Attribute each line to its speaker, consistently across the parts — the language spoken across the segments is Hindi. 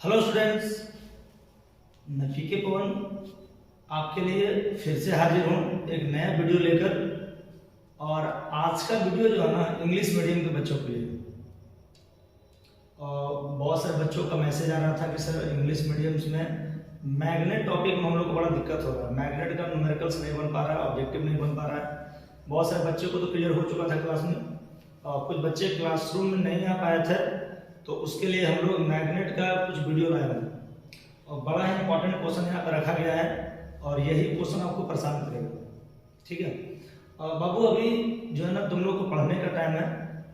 Speaker 1: हेलो स्टूडेंट्स, मैं पीके पवन आपके लिए फिर से हाजिर हूँ एक नया वीडियो लेकर। और आज का वीडियो जो है ना इंग्लिश मीडियम के बच्चों के लिए। और बहुत सारे बच्चों का मैसेज आ रहा था कि सर इंग्लिश मीडियम्स में मैग्नेट टॉपिक में हम लोग को बड़ा दिक्कत हो रहा है, मैग्नेट का न्यूमेरिकल्स नहीं बन पा रहा है, ऑब्जेक्टिव नहीं बन पा रहा है। बहुत सारे बच्चों को तो क्लियर हो चुका था क्लास में, और कुछ बच्चे क्लासरूम में नहीं आ पाए थे, तो उसके लिए हम लोग मैग्नेट का कुछ वीडियो लाए हैं। और बड़ा ही इंपॉर्टेंट क्वेश्चन यहाँ पर रखा गया है और यही क्वेश्चन आपको परेशान करेगा, ठीक है। और बाबू अभी जो है ना तुम लोग को पढ़ने का टाइम है,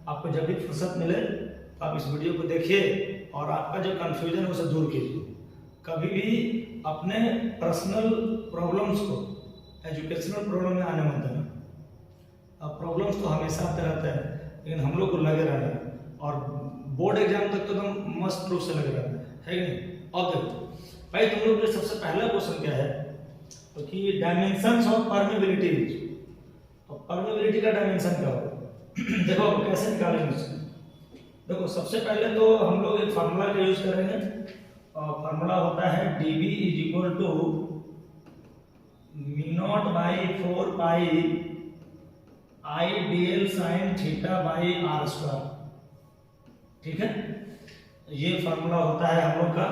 Speaker 1: आपको जब भी फुर्सत मिले तो आप इस वीडियो को देखिए और आपका जो कन्फ्यूजन है उसे दूर कीजिए। कभी भी अपने पर्सनल प्रॉब्लम्स को एजुकेशनल प्रॉब्लम में आने मत देना। प्रॉब्लम्स तो हमेशा आते रहते हैं, लेकिन हम लोग को लगे रहना है और बोर्ड एग्जाम तक तो एकदम मस्त रूप से लगे रहना है कि नहीं। और देखो भाई, तुम लोग के लिए सबसे पहला क्वेश्चन क्या है तो कि डायमेंशंस ऑफ परमेबिलिटी। तो परमेबिलिटी का डायमेंशन क्या होगा देखो कैसे निकालेंगे इसको। देखो सबसे पहले तो हम लोग एक फार्मूला का यूज करेंगे, और फार्मूला होता है dB is equal to μ0 by 4 pi I dl sine theta by r square, ठीक है। ये फार्मूला होता है हम लोग का,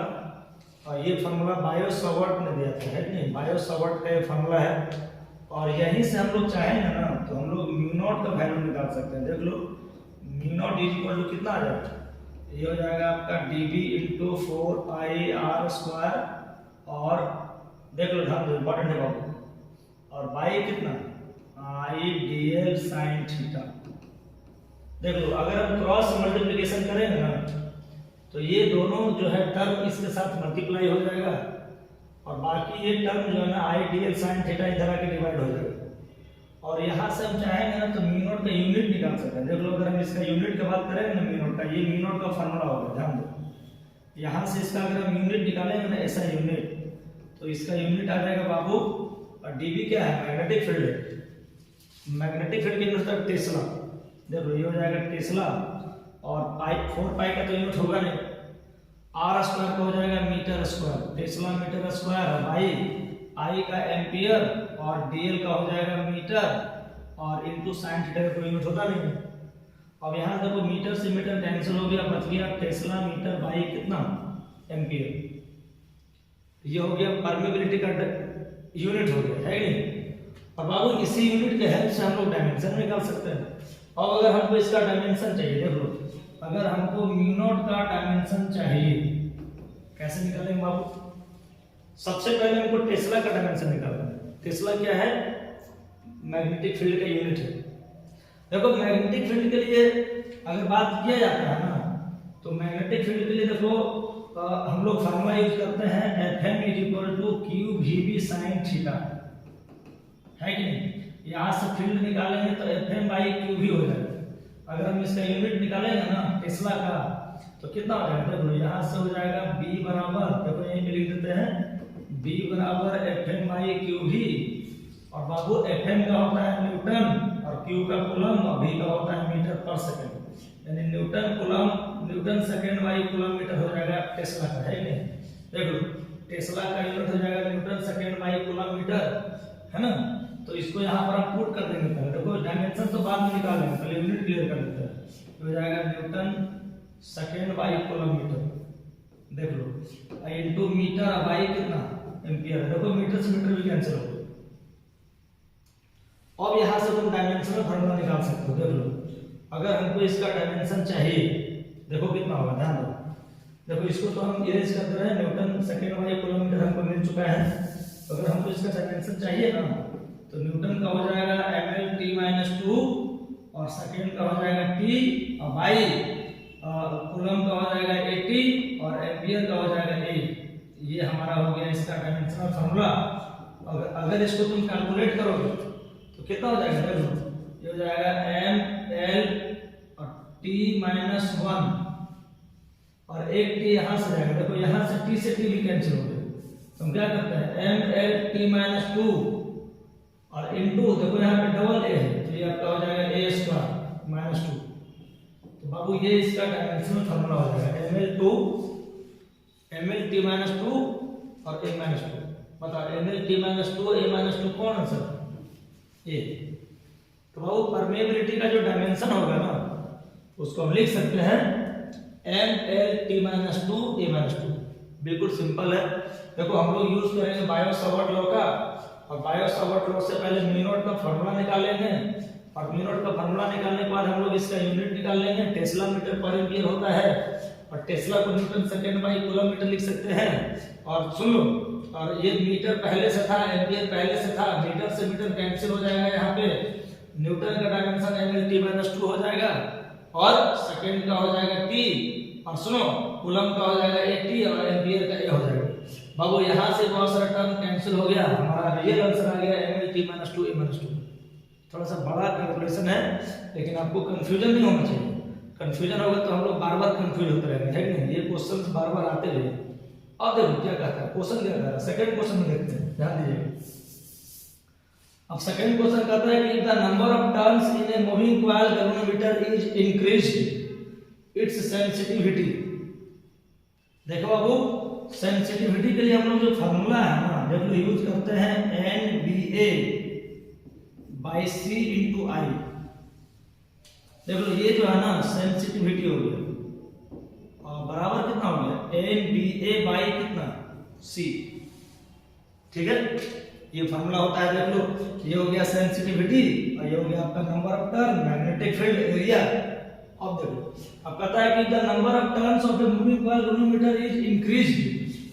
Speaker 1: और ये फार्मूला बायो सावर्ट ने दिया था, है कि नहीं। बायो सावर्ट का ये फार्मूला है, और यहीं से हम लोग चाहेंगे ना तो हम लोग μ0 का वैल्यू निकाल सकते हैं। देख लो μ0 इज इक्वल टू कितना आ जाएगा, ये हो जाएगा आपका dB इंटू 4 पाई r स्क्वायर, और देख लो ध्यान दो इंपॉर्टेंट है बाबू, और बाई कितना I dl साइन थीटा। देख लो अगर हम क्रॉस मल्टीप्लिकेशन करेंगे ना तो ये दोनों जो है टर्म इसके साथ मल्टीप्लाई हो जाएगा, और बाकी ये टर्म जो है ना I dl साइन थीटा इधर आके डिवाइड हो जाएगा। और यहाँ से हम चाहेंगे ना तो μ0 का यूनिट निकाल सकते हैं। देख लो अगर हम इसका यूनिट की बात करेंगे ना μ0 का, ये μ0 का फार्मूला होगा, ध्यान दो। यहाँ से इसका अगर हम यूनिट निकालेंगे ना ऐसा यूनिट, तो इसका यूनिट आ जाएगा बाबू, और dB क्या है मैग्नेटिक फील्ड है। मैग्नेटिक फील्ड की यूनिट टेस्ला। देखो ये हो जाएगा टेस्ला, और पाई 4 पाई का तो यूनिट होगा नहीं, r स्क्वायर का हो जाएगा metre square, tesla metre square by I का एम्पियर, और dl का हो जाएगा मीटर, और इनटू साइन थीटा का कोई यूनिट होता नहीं। अब यहाँ देखो मीटर से मीटर कैंसिल हो गया, बच गया टेस्ला मीटर बाई कितना एम्पियर। ये हो गया परमेबिलिटी का यूनिट हो गया, है नहीं। और बाबू इसी यूनिट के हेल्प से हम लोग डायमेंशन निकाल सकते हैं। और अगर हमको इसका डायमेंशन चाहिए, देख लो अगर हमको μ0 का डायमेंशन चाहिए, कैसे निकालेंगे बाबू। सबसे पहले हमको टेस्ला का डायमेंशन निकालना है। टेस्ला क्या है, मैग्नेटिक फील्ड का यूनिट है। देखो मैग्नेटिक फील्ड के लिए अगर बात किया जाता है ना, तो मैग्नेटिक फील्ड के लिए देखो हम लोग फार्मूला यूज करते हैं Fm is equal to Q we sine theta, है कि नहीं। यहाँ से फील्ड निकालेंगे तो Fm बाई क्यू भी हो जाएगा। अगर हम इसका यूनिट निकालेंगे ना टेस्ला का, तो कितना हो जाएगा, देखो यहाँ से हो जाएगा B बराबर, देखो यहीं पे लिख देते हैं B बराबर Fm बाई क्यू भी, और बाबू Fm का होता है न्यूटन, और Q का कूलम, और V का होता है मीटर पर सेकंड, यानी newton coulomb newton second by coulomb metre हो जाएगा टेस्ला का, है नहीं। देख लो टेस्ला का यूनिट हो जाएगा newton second by coulomb metre, है ना। तो इसको यहाँ पर हम पुट कर देंगे पहले। देखो डायमेंशन तो बाद में निकालेंगे, पहले यूनिट क्लियर कर लेते हैं। तो हो जाएगा newton second by coulomb metre, देख लो इनटू मीटर बाई कितना एम्पियर। देखो मीटर से मीटर भी कैंसिल हो गया। अब यहाँ से तुम डायमेंशनल फार्मूला निकाल सकते हो। देख लो अगर हमको इसका डायमेंशन चाहिए, देखो कितना होगा, ध्यान दो। देखो इसको तो हम इरेज कर दे रहे हैं, newton second by coulomb metre हमको मिल चुका है। अगर हमको इसका डायमेंशन चाहिए ना, तो न्यूटन का हो जाएगा ml t-2, और सेकंड का हो जाएगा t, और बाई कूलम का हो जाएगा 80, और एम्पियर का हो जाएगा a। ये हमारा हो गया इसका डायमेंशनल फार्मूला। अगर इसको तुम कैलकुलेट करोगे तो कितना हो जाएगा, देखो ये हो जाएगा ml और t-1, और एक t यहाँ से जाएगा। देखो यहाँ से t से t भी कैंसिल हो गया, तो हम क्या करते हैं ml t-2, और इनटू देखो यहाँ पे डबल ए है, तो ये आपका हो जाएगा a स्क्वायर माइनस 2। तो बाबू ये इसका डायमेंशनल फार्मूला हो जाएगा ml2 ml t माइनस 2 और a माइनस 2। बताओ ml t minus 2 a minus 2 कौन है सर? a। तो वो परमेबिलिटी का जो डायमेंशन होगा ना उसको हम लिख सकते हैं ml t minus 2 a minus 2। बिल्कुल सिंपल है। देखो हम लोग यूज करेंगे बायो-सावर्ट लॉ का, और बायो-सावर्ट लॉ से पहले म्यू नॉट का फॉर्मूला निकालेंगे, और म्यू नॉट का फॉर्मूला निकालने के बाद हम लोग इसका यूनिट निकाल लेंगे। टेस्ला मीटर पर एम्पीयर होता है, और टेस्ला को newton second by coulomb metre लिख सकते हैं। और सुन लो, और ये मीटर पहले से था, एम्पीयर पहले से था, मीटर से मीटर कैंसिल हो जाएगा, यहाँ पे न्यूटन का डायमेंशन ml t माइनस 2 हो जाएगा, और सेकंड का हो जाएगा t, और सुनो कूलम का हो जाएगा 80 और एम्पीयर का a हो जाएगा। बाबू यहाँ से बहुत सारा टर्म कैंसिल हो गया, हमारा रियल आंसर आ गया ml t minus 2 a minus 2। थोड़ा सा बड़ा कैलकुलेशन है, लेकिन आपको कंफ्यूजन नहीं होना चाहिए। कंफ्यूजन होगा तो हम लोग बार बार कंफ्यूज होते रहेंगे, है कि नहीं? ये क्वेश्चंस बार बार आते रहे। अब देखो क्या कहता है क्वेश्चन, क्या कह रहा है सेकंड क्वेश्चन में देखते हैं, ध्यान दीजिए। अब सेकंड क्वेश्चन कहता है कि the number of turns in A moving coil galvanometer is increased it's sensitivity. देखो बाबू, सेंसिटिविटी के लिए हम लोग जो फार्मूला है ना, देख लो यूज करते हैं NBA by C into I। देख लो ये जो है ना सेंसिटिविटी हो गया, और बराबर कितना हो गया NBA बाई कितना C। ठीक है, ये फार्मूला होता है। देख लो ये हो गया सेंसिटिविटी, और ये हो गया आपका number of turn, magnetic field area. अब देखो, अब कहता है कि the number of turns of a moving coil galvanometer is increased.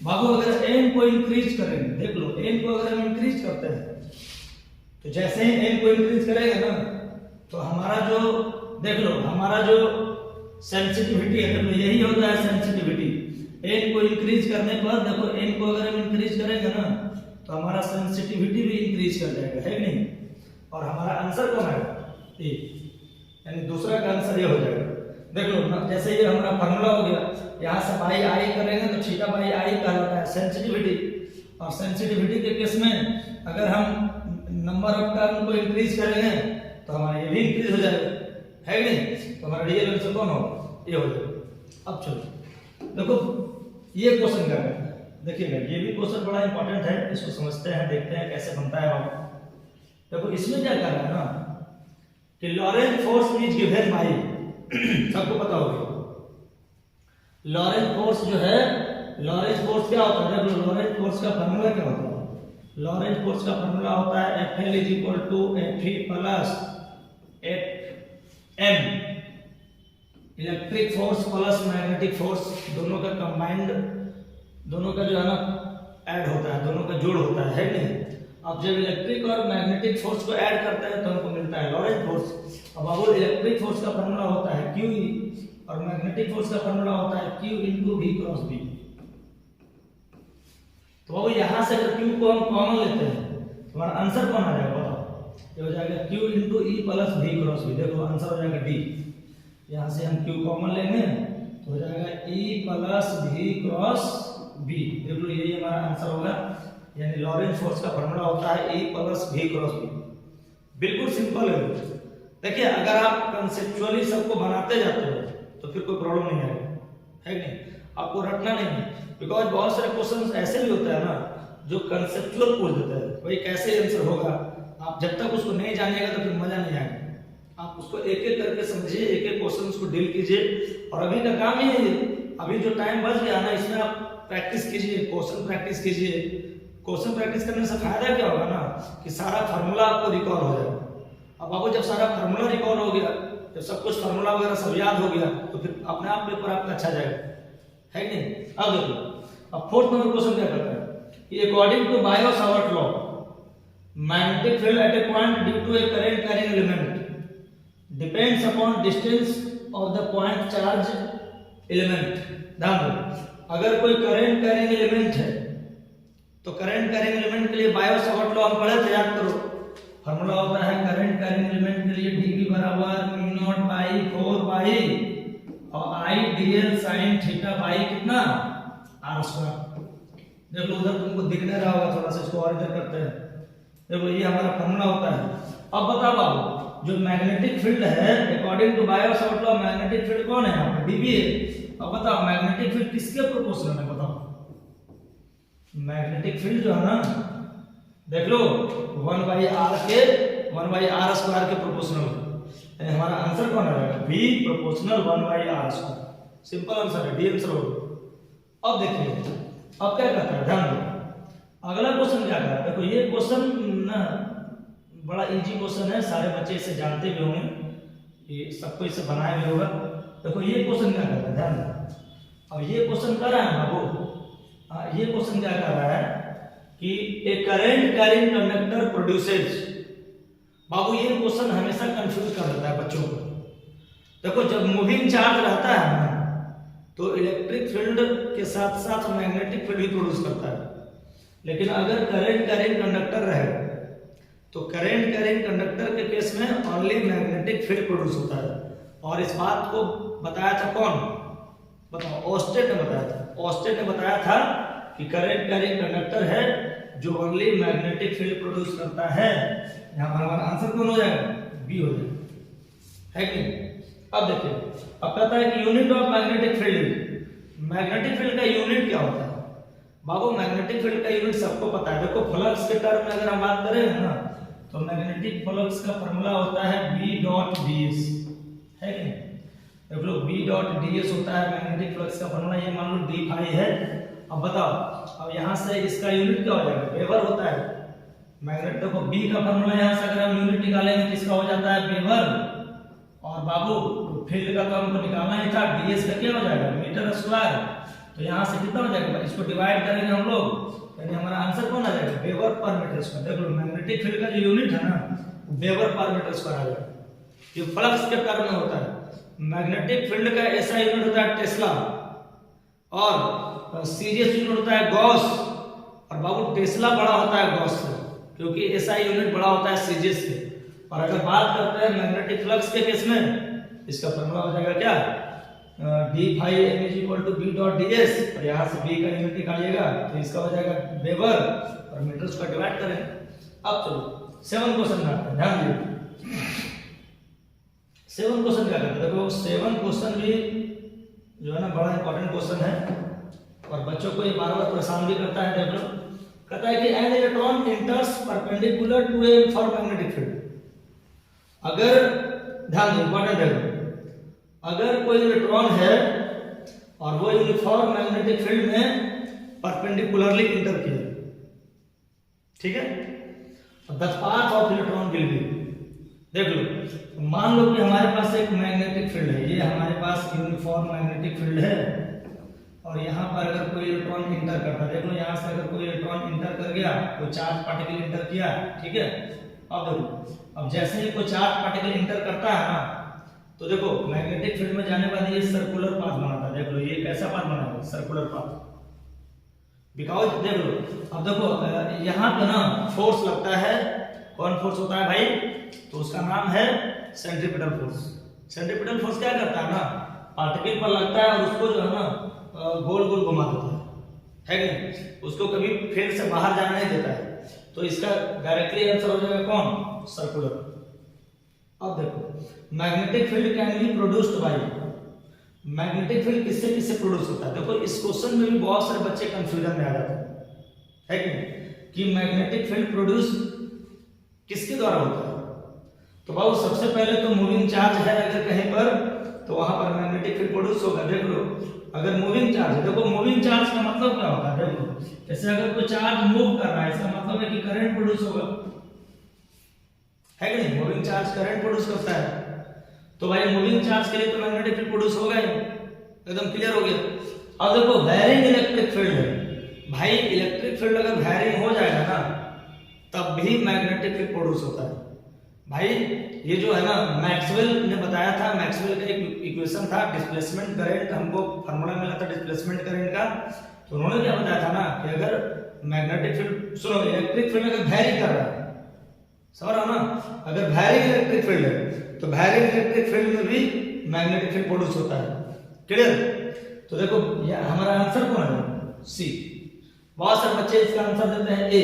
Speaker 1: बाबू अगर n को इंक्रीज करेंगे, देख लो n को अगर हम इंक्रीज करते हैं तो जैसे ही n को इंक्रीज करेंगे ना, तो हमारा जो, देख लो हमारा जो सेंसिटिविटी है, देख लो यही होता है सेंसिटिविटी। n को इंक्रीज करने पर देखो n को अगर हम इंक्रीज करेंगे ना तो हमारा सेंसिटिविटी भी इंक्रीज कर जाएगा, है कि नहीं? और हमारा आंसर कौन आएगा? ए, यानी दूसरा का आंसर ये हो जाएगा। देख लो ना, जैसे ये हमारा फार्मूला हो गया, यहाँ से बाई आई करेंगे तो थीटा बाई आई कहलाता है सेंसिटिविटी। और सेंसिटिविटी के केस में अगर हम नंबर ऑफ टर्न को इंक्रीज करेंगे तो हमारा ये भी इंक्रीज हो जाएगा, है कि नहीं? तो हमारा रियल आंसर कौन होगा? ये हो जाएगा। अब चलो देखो ये क्वेश्चन क्या है, देखिएगा ये भी क्वेश्चन बड़ा इंपॉर्टेंट है, इसको समझते हैं, देखते हैं कैसे बनता है बाबू। देखो इसमें क्या कर रहा है ना कि Laurent force is given by, सबको पता होगा लॉरेंट फोर्स जो है, लॉरेंट फोर्स क्या होता है? देखो लॉरेंट फोर्स का फार्मूला क्या होता है? लॉरेंट फोर्स का फार्मूला होता है FL = Fe plus Fm, electric force plus magnetic force, दोनों का कंबाइंड, दोनों का जो है ना ऐड होता है, दोनों का जोड़ होता है कि नहीं? अब जब इलेक्ट्रिक और मैग्नेटिक फोर्स को ऐड करते हैं तो हमको मिलता है लॉरेंट फोर्स। अब बाबू इलेक्ट्रिक फोर्स का फार्मूला होता है QE, और मैग्नेटिक फोर्स का फार्मूला होता है Q × V क्रॉस B। तो बाबू यहाँ से अगर Q को हम कॉमन लेते हैं तो हमारा आंसर कौन आ जाएगा? बताओ, ये हो जाएगा Q × E plus V cross B। देखो आंसर हो जाएगा D। यहाँ से हम Q कॉमन लेंगे तो हो जाएगा E plus V cross B। देख लो यही हमारा आंसर होगा, यानी लॉरेंट फोर्स का फार्मूला होता है E plus V cross B। बिल्कुल सिंपल है। देखिए अगर आप कंसेप्चुअली सबको बनाते जाते हो तो फिर कोई प्रॉब्लम नहीं आएगा, है कि नहीं? आपको रटना नहीं है, बिकॉज बहुत सारे क्वेश्चंस ऐसे भी होता है ना जो कंसेप्चुअल पूछ देता है, भाई कैसे आंसर होगा। आप जब तक उसको नहीं जानिएगा तो फिर मजा नहीं आएगा। आप उसको एक एक करके समझिए, एक एक क्वेश्चंस को डील कीजिए, और अभी का काम ही है, अभी जो टाइम बच गया ना इसमें आप प्रैक्टिस कीजिए, क्वेश्चन प्रैक्टिस कीजिए। क्वेश्चन प्रैक्टिस करने से फायदा क्या होगा ना कि सारा फार्मूला आपको रिकॉल हो जाएगा। अब आपको जब सारा फार्मूला रिकॉल हो गया, जब सब कुछ फार्मूला वगैरह सब याद हो गया तो फिर अपने आप पेपर आपका अच्छा जाएगा, है कि नहीं? अब देखो, अब फोर्थ नंबर क्वेश्चन क्या करता है कि according to Biot Savart law magnetic field at a point due to a current carrying element depends upon distance of the point charge element. ध्यान दो, अगर कोई करंट कैरिंग एलिमेंट है तो करंट कैरिंग एलिमेंट के लिए बायो-सावर्ट लॉ हम पढ़े थे, याद करो। फार्मूला होता है करंट कैरिंग एलिमेंट के लिए dV बराबर μ0/4 और I dl sin theta by कितना r²। देख लो उधर तुमको दिख नहीं रहा होगा, थोड़ा सा इसको और इधर करते हैं। देखो ये हमारा फार्मूला होता है। अब बताओ बाबू, जो मैग्नेटिक फील्ड है according to Biot Savart law magnetic field कौन है? यहाँ पे dV है। अब बताओ मैग्नेटिक फील्ड किसके प्रोपोर्शनल है? बताओ मैग्नेटिक फील्ड जो है ना, देख लो 1/r स्क्वायर के प्रोपोर्शनल। हमारा आंसर कौन आएगा? B proportional 1/r square. Simple answer है, डी आंसर होगा। अब देखिए अब क्या कहता है, ध्यान दो। अगला क्वेश्चन क्या कहता है, देखो ये क्वेश्चन ना बड़ा इजी क्वेश्चन है, सारे बच्चे इसे जानते भी होंगे, ये सबको इसे बनाया भी होगा। देखो ये क्वेश्चन क्या कहता है, ध्यान दो। अब ये क्वेश्चन कर रहा है बाबू, ये क्वेश्चन क्या कर रहा है कि ए करंट कैरिंग कंडक्टर प्रोड्यूसेस। बाबू ये क्वेश्चन हमेशा कंफ्यूज कर देता है बच्चों को। देखो जब मूविंग चार्ज रहता है ना तो इलेक्ट्रिक फील्ड के साथ साथ मैग्नेटिक फील्ड भी प्रोड्यूस करता है, लेकिन अगर करंट कैरिंग कंडक्टर रहे तो करंट कैरिंग कंडक्टर के केस में ओनली मैग्नेटिक फील्ड प्रोड्यूस होता है। और इस बात को बताया था कौन, बताओ? ऑस्टेट ने बताया था। ऑस्टेट ने बताया था कि करंट कैरिंग कंडक्टर है जो ओनली मैग्नेटिक फील्ड प्रोड्यूस करता है। यहाँ पर हमारा आंसर कौन हो जाएगा? बी हो जाएगा, है कि नहीं? अब देखिए, अब कहता है कि unit of magnetic field. Magnetic field का यूनिट क्या होता है? बाबू मैग्नेटिक फील्ड का यूनिट सबको पता है। देखो फ्लक्स के टर्म में अगर हम बात करें ना तो मैग्नेटिक फ्लक्स का फॉर्मूला होता है B.ds, है कि नहीं? देख लो B.ds होता है मैग्नेटिक फ्लक्स का फॉर्मूला। ये मान लो d फाई है। अब बताओ, अब यहाँ से इसका यूनिट क्या हो जाएगा? वेबर होता है। मैग्नेट देखो B का फॉर्मूला यहाँ से अगर हम यूनिट निकालेंगे तो इसका हो जाता है वेबर। और बाबू फील्ड का तो हमको निकालना ही था, ds का क्या हो जाएगा? Metre square. तो यहाँ से कितना हो जाएगा? इसको डिवाइड करेंगे हम लोग, यानी हमारा आंसर कौन आ जाएगा? वेबर पर मीटर स्क्वायर। देख लो मैग्नेटिक फील्ड का जो यूनिट है ना वेबर पर मीटर स्क्वायर आ जाएगा। ये फ्लक्स के टर्म में होता है। मैग्नेटिक फील्ड का ऐसा यूनिट होता है टेस्ला, और सीरियस यूनिट होता है गॉस। और बाबू टेस्ला बड़ा होता है गॉस से, क्योंकि ऐसा यूनिट बड़ा होता है सीरियस से। और अगर बात करते हैं मैग्नेटिक फ्लक्स के केस में, इसका फॉर्मूला हो जाएगा क्या? d phi m is equal to B.ds। और यहाँ से b का यूनिट निकालिएगा तो इसका हो जाएगा वेबर, और मीटर्स का डिवाइड करें। अब चलो 7 क्वेश्चन करते हैं, ध्यान दीजिए। 7 क्वेश्चन क्या करते हैं? देखो 7 क्वेश्चन भी जो है ना बड़ा इंपॉर्टेंट क्वेश्चन है, और बच्चों को ये बार-बार परेशान भी करता है। देख लो, कहता है कि an electron enters perpendicular to a uniform magnetic field. अगर ध्यान दो, इंपॉर्टेंट है, अगर कोई इलेक्ट्रॉन है और वो यूनिफॉर्म मैग्नेटिक फील्ड में परपेंडिकुलरली इंटर किया, ठीक है, the path of electron will B. देख लो, मान लो कि हमारे पास एक मैग्नेटिक फील्ड है, ये हमारे पास यूनिफॉर्म मैग्नेटिक फील्ड है, और यहाँ पर अगर कोई इलेक्ट्रॉन इंटर करता है, देख लो यहाँ से अगर कोई इलेक्ट्रॉन इंटर कर गया, कोई चार्ज पार्टिकल इंटर किया, ठीक है। अब देखो, अब जैसे ही कोई चार्ज पार्टिकल इंटर करता है ना तो देखो मैग्नेटिक फील्ड में जाने बाद ये सर्कुलर पाथ बनाता है। देख लो ये कैसा पाथ बना है? Circular path. बिकॉज देख लो, अब देखो यहाँ पे ना फोर्स लगता है। कौन फोर्स होता है भाई? तो उसका नाम है सेंट्रीपिटल फोर्स। सेंट्रीपिटल फोर्स क्या करता है ना, पार्टिकल पर लगता है और उसको जो है ना गोल गोल घुमा देता है कि नहीं? उसको कभी फील्ड से बाहर जाने नहीं देता है। तो इसका डायरेक्टली आंसर हो जाएगा कौन? सर्कुलर। अब देखो magnetic field can be produced by. Magnetic field किससे किससे प्रोड्यूस होता है? देखो इस क्वेश्चन में भी बहुत सारे बच्चे कंफ्यूजन में आ जाते हैं, है कि नहीं, कि मैग्नेटिक फील्ड प्रोड्यूस किसके द्वारा होता है? तो बाबू सबसे पहले तो मूविंग चार्ज है अगर कहीं पर, तो वहां पर मैग्नेटिक फील्ड प्रोड्यूस होगा। देख लो अगर मूविंग चार्ज है, देखो मूविंग चार्ज का मतलब क्या होता है? देखो जैसे अगर कोई चार्ज मूव कर रहा है, इसका मतलब है कि करंट प्रोड्यूस होगा, है कि नहीं? मूविंग चार्ज करंट प्रोड्यूस करता है, तो भाई मूविंग चार्ज के लिए तो मैग्नेटिक फील्ड प्रोड्यूस होगा ही। एकदम क्लियर हो गया। अब देखो वेरिंग इलेक्ट्रिक फील्ड है भाई, इलेक्ट्रिक फील्ड अगर वेरिंग हो जाएगा ना तब भी मैग्नेटिक फील्ड प्रोड्यूस होता है भाई। ये जो है ना मैक्सवेल ने बताया था, मैक्सवेल का एक इक्वेशन था डिस्प्लेसमेंट करंट, हमको फार्मूला मिला था डिस्प्लेसमेंट करंट का। तो उन्होंने क्या बताया था ना कि अगर मैग्नेटिक फील्ड, सुनो, इलेक्ट्रिक फील्ड अगर वेरी कर रहा है, समझ रहा हो ना, अगर वेरिंग इलेक्ट्रिक फील्ड है तो वेरिंग इलेक्ट्रिक फील्ड में भी मैग्नेटिक फील्ड प्रोड्यूस होता है। क्लियर? तो देखो हमारा आंसर कौन है? सी। बहुत सारे बच्चे इसका आंसर देते हैं ए,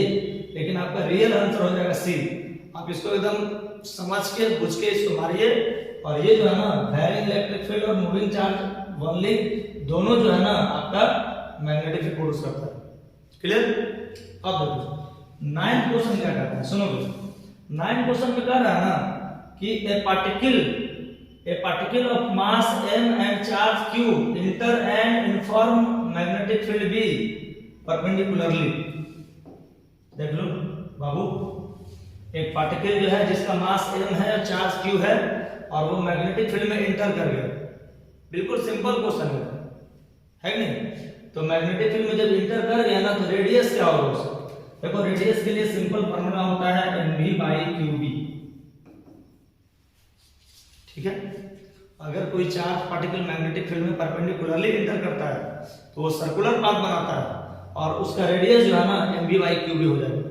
Speaker 1: लेकिन आपका रियल आंसर हो जाएगा सी। आप इसको एकदम समझ के बुझ के इसको मारिए। और ये जो है ना वेरिंग इलेक्ट्रिक फील्ड और मूविंग चार्ज ओनली दोनों जो है ना आपका मैग्नेटिक फील्ड प्रोड्यूस करता है। क्लियर? अब देखो 9 क्वेश्चन क्या कहता है, सुनोगे 9 क्वेश्चन में कह रहा है ना कि ए particle of mass m and charge q inter and inform magnetic field b perpendicularly. देख लो बाबू, एक पार्टिकल जो है जिसका मास m है और चार्ज q है और वो मैग्नेटिक फील्ड में इंटर कर गया। बिल्कुल सिंपल क्वेश्चन है कि नहीं? तो मैग्नेटिक फील्ड में जब इंटर कर गया ना तो रेडियस क्या होगा उसका? देखो रेडियस के लिए सिंपल फार्मूला होता है mv/qb। ठीक है, अगर कोई चार्ज पार्टिकल मैग्नेटिक फील्ड में परपेंडिकुलरली इंटर करता है तो वो सर्कुलर पाथ बनाता है और उसका रेडियस जो है ना mv/qb हो जाएगा।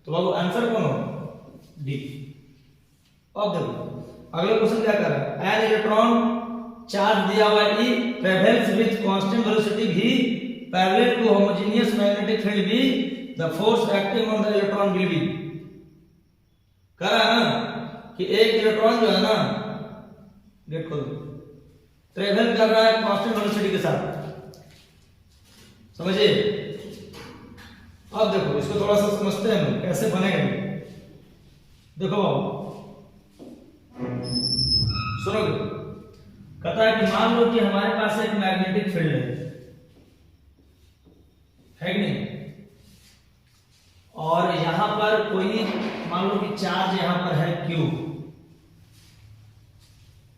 Speaker 1: तो बाबू आंसर कौन होगा? डी। अब देखो अगला क्वेश्चन क्या कर रहा है, एन इलेक्ट्रॉन चार्ज दिया हुआ E travels with constant velocity v parallel to homogeneous magnetic field B, the force acting on the electron will be. कह रहा है ना कि एक इलेक्ट्रॉन जो है ना, देखो ट्रेवल कर रहा है कांस्टेंट वेलोसिटी के साथ, समझिए। अब देखो इसको थोड़ा सा समझते हैं कैसे बनेगा। देखो सुनोगे, कहता है कि मान लो कि हमारे पास एक मैग्नेटिक फील्ड है कि नहीं, और यहां पर कोई मान लो कि चार्ज यहां पर है Q।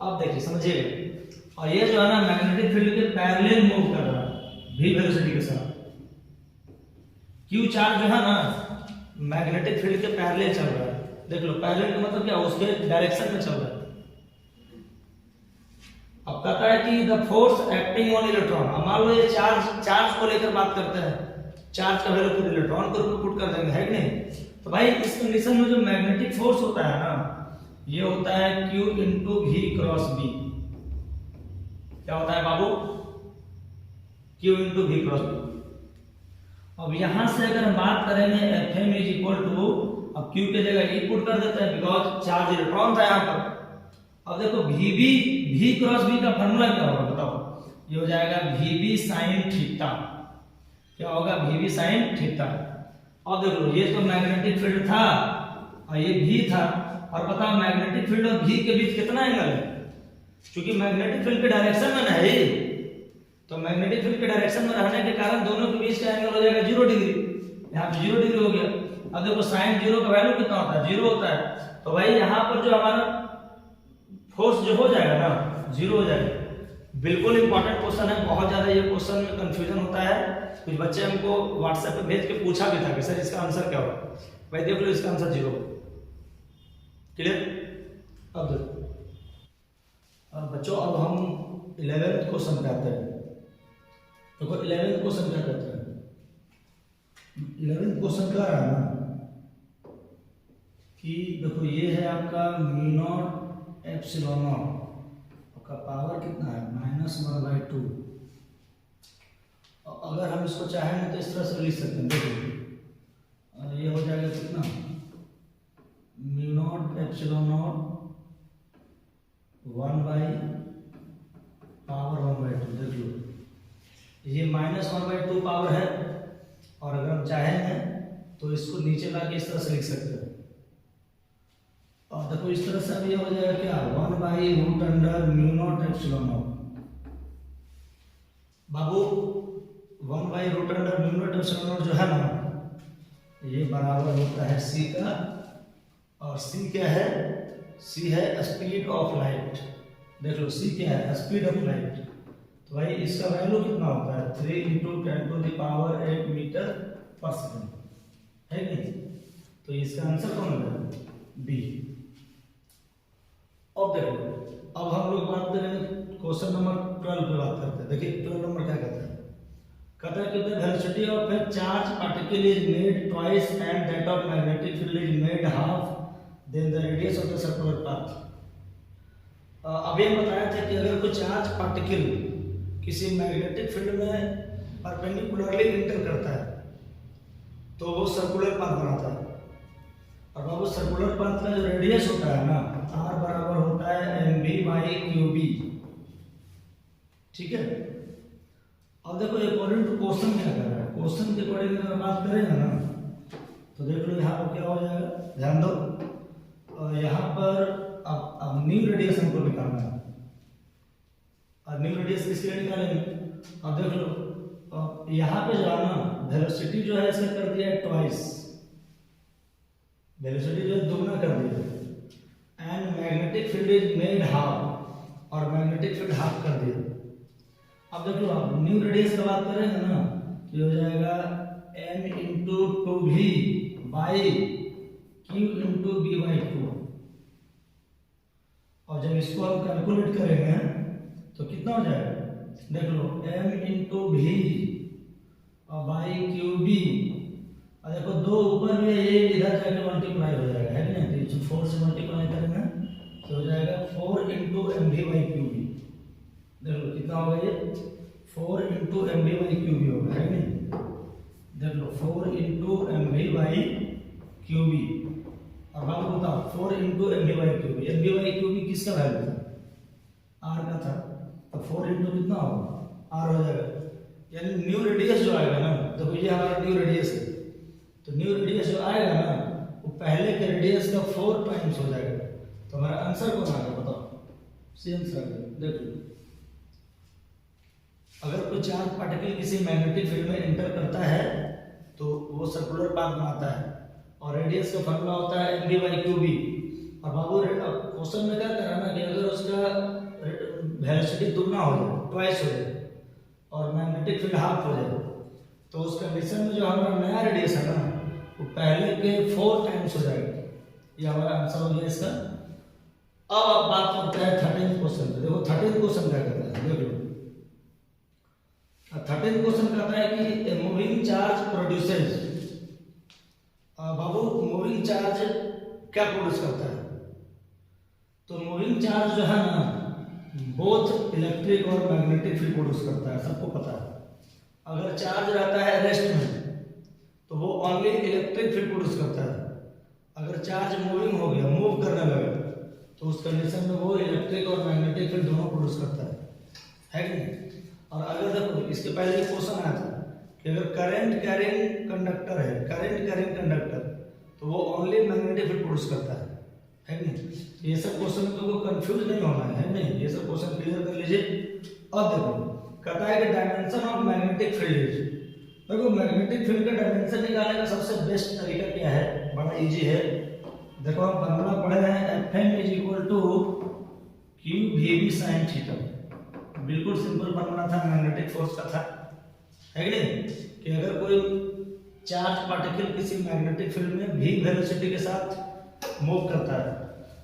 Speaker 1: अब देखिए समझिएगा, और ये जो है ना मैग्नेटिक फील्ड के पैरेलल मूव कर रहा है v वेलोसिटी के साथ। Q चार्ज जो है ना मैग्नेटिक फील्ड के पैरेलल चल रहा है। देख लो पैरेलल का मतलब क्या, उसके डायरेक्शन में चल रहा है। अब कहता है कि the force acting on electron. अब मान लो ये चार्ज को लेकर बात करते हैं, चार्ज का वैल्यू फिर इलेक्ट्रॉन के रूप में पुट कर देंगे, है कि नहीं? तो भाई इस कंडीशन में जो मैग्नेटिक फोर्स होता है ना, ये होता है Q into v cross b। क्या होता है बाबू? Q into v cross b। अब यहां से अगर हम बात करेंगे Fm इज इक्वल टू, अब Q के जगह E पुट कर देते हैं बिकॉज चार्ज इलेक्ट्रॉन था यहां पर। अब देखो v क्रॉस b का फार्मूला क्या होगा बताओ? ये हो जाएगा vb sin थीटा। क्या होगा? vb sin theta. अब देखो ये तो मैग्नेटिक फील्ड था और ये v था, और बताओ मैग्नेटिक फील्ड और v के बीच कितना एंगल है? क्योंकि मैग्नेटिक फील्ड के डायरेक्शन में है, तो मैग्नेटिक फील्ड के डायरेक्शन में रहने के कारण दोनों के बीच का एंगल हो जाएगा 0 डिग्री। यहाँ पे 0 डिग्री हो गया। अब देखो साइन 0 का वैल्यू कितना होता है? 0 होता है। तो भाई यहाँ पर जो हमारा फोर्स जो हो जाएगा ना 0 हो जाएगा। बिल्कुल इंपॉर्टेंट क्वेश्चन है, बहुत ज्यादा ये क्वेश्चन में कंफ्यूजन होता है। कुछ बच्चे हमको व्हाट्सएप पे भेज के पूछा भी था कि सर इसका आंसर क्या होगा। भाई देख लो इसका आंसर 0। क्लियर? अब देखो बच्चों, अब हम 11th क्वेश्चन पे आते हैं। देखो 11th क्वेश्चन क्या कहते हैं? 11th क्वेश्चन क्या रहा है ना कि देखो ये है आपका म्यू नॉट एप्सिलॉन नॉट, आपका पावर कितना है -1/2। अगर हम इसको चाहें तो इस तरह से लिख सकते हैं। देखो और ये हो जाएगा कितना, म्यू नॉट एप्सिलॉन नॉट 1/(1/2)। देख लो ये -1/2 पावर है, और अगर हम चाहें तो इसको नीचे लाके इस तरह से लिख सकते हैं। और देखो इस तरह से अब ये हो जाएगा क्या, 1/√μ0ε0। बाबू 1/√μ0ε0 जो है ना, ये बराबर होता है c का, और c क्या है? c है स्पीड ऑफ लाइट। देख लो c क्या है? Speed of light. तो भाई इसका वैल्यू कितना होता है? 3 × 10⁸ मीटर पर सेकंड, है नहीं? तो इसका आंसर कौन होगा? बी। अब देखो, अब हम लोग बात करेंगे क्वेश्चन नंबर 12 पे बात करते हैं। देखिए 12 नंबर क्या कहता है? कहता है कि the velocity of a charge particle is made twice and that of magnetic field is made half then the radius of the circular path. अभी हम बताया था कि अगर कोई चार्ज पार्टिकल किसी मैग्नेटिक फील्ड में परपेंडिकुलरली इंटर करता है तो वो सर्कुलर पाथ बनाता है। और बाबू सर्कुलर पाथ का जो रेडियस होता है ना, r बराबर होता है mv/qb। ठीक है? अब देखो अकॉर्डिंग टू क्वेश्चन क्या कर रहा है, क्वेश्चन के अकॉर्डिंग बारे में अगर बात करेंगे ना तो देख लो यहाँ पर क्या हो जाएगा, ध्यान दो। यहाँ पर अब न्यू रेडियस हमको निकालना है। और न्यू रेडियस किसके लिए निकालेंगे? अब देख लो यहाँ पे जो है ना वेलोसिटी जो है इसका कर दिया है ट्वाइस, वेलोसिटी जो है दुगना कर दिया है। And magnetic field is made half, और मैग्नेटिक फील्ड हाफ कर दिया। अब देख लो आप न्यू रेडियस की बात करेंगे ना तो ये हो जाएगा m into 2v by q into b by 2। और जब इसको हम कैलकुलेट करेंगे तो कितना हो जाएगा, देख लो m इंटू v और बाई क्यू बी, और देखो दो ऊपर में ये इधर जाके मल्टीप्लाई हो जाएगा, है ना। तो 4 से मल्टीप्लाई करेंगे तो हो जाएगा 4 into M V by Q B. देख लो कितना होगा ये 4 into M V by Q B होगा, है ना। देख लो 4 into M V by Q B. अब आप बताओ 4 into M V by Q B, M V by Q B किसका वैल्यू था, आर का था। तो 4 इंटू कितना होगा, आर हो जाएगा। यानी न्यू रेडियस जो आएगा ना, देखो ये हमारा न्यू रेडियस है, तो न्यू रेडियस जो आएगा ना वो पहले के रेडियस का 4 टाइम्स हो जाएगा। तो हमारा आंसर कौन आ गया बताओ, सी आंसर आ गया। देख लो अगर कोई चार्ज पार्टिकल किसी मैग्नेटिक फील्ड में एंटर करता है तो वो सर्कुलर पाथ बनाता है, और रेडियस का फॉर्मूला होता है M B by Q B. और बाबू क्वेश्चन में क्या कराना कि अगर उसका वेलोसिटी दुगना हो जाए, ट्वाइस हो जाए, और मैग्नेटिक फील्ड हाफ हो जाए, तो उस कंडीशन में जो हमारा नया रेडियस है ना वो पहले के 4 टाइम्स हो जाएगा। ये हमारा आंसर हो गया इसका। अब आप बात करते हैं 13th क्वेश्चन पे। देखो 13th क्वेश्चन क्या कहता है, देख लो 13th क्वेश्चन कहता है कि मूविंग चार्ज प्रोड्यूसेस। बाबू मूविंग चार्ज क्या प्रोड्यूस करता है, तो मूविंग चार्ज जो है ना बोथ इलेक्ट्रिक और मैग्नेटिक फील्ड प्रोड्यूस करता है, सबको पता है। अगर चार्ज रहता है रेस्ट में तो वो ओनली इलेक्ट्रिक फील्ड प्रोड्यूस करता है। अगर चार्ज मूविंग हो गया, मूव करने लगा, तो उस कंडीशन में वो इलेक्ट्रिक और मैग्नेटिक फील्ड दोनों प्रोड्यूस करता है कि नहीं। और अगर देखो इसके पहले एक क्वेश्चन आया था कि अगर करंट कैरिंग कंडक्टर है, करंट कैरिंग कंडक्टर, तो वो ओनली मैग्नेटिक फील्ड प्रोड्यूस करता है कि नहीं। तो ये सब क्वेश्चन को कंफ्यूज नहीं होना है नहीं, ये सब क्वेश्चन क्लियर कर लीजिए। अब देखो कहता है कि डायमेंशन ऑफ मैग्नेटिक फील्ड। देखो मैग्नेटिक फील्ड का डायमेंशन निकालने का सबसे बेस्ट तरीका क्या है, बड़ा इजी है। देखो हम फॉर्मूला पढ़े हैं Fm is equal to Q V B sine theta. बिल्कुल सिंपल फॉर्मूला था, मैग्नेटिक फोर्स का था, है कि नहीं। कि अगर कोई चार्ज पार्टिकल किसी मैग्नेटिक फील्ड में v वेलोसिटी के साथ मूव करता है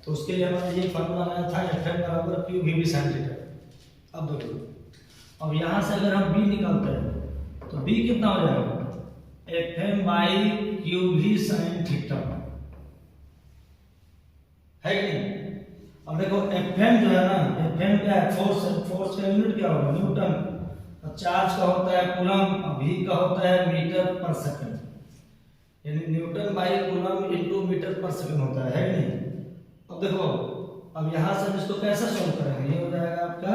Speaker 1: तो उसके लिए हमारा ये फॉर्मूला आया था Fm बराबर Q V B sine theta. अब देखो अब यहाँ से अगर हम b निकालते हैं तो b कितना हो जाएगा, Fm by Q we sine theta, है कि नहीं। अब देखो Fm जो है ना, Fm क्या है, फोर्स है। फोर्स का यूनिट क्या होगा, न्यूटन। और चार्ज का होता है कूलम, और v का होता है मीटर पर सेकंड, यानी newton by coulomb into metre पर सेकंड होता है कि नहीं। अब देखो अब यहाँ से हम इसको कैसे सॉल्व करेंगे, ये हो जाएगा आपका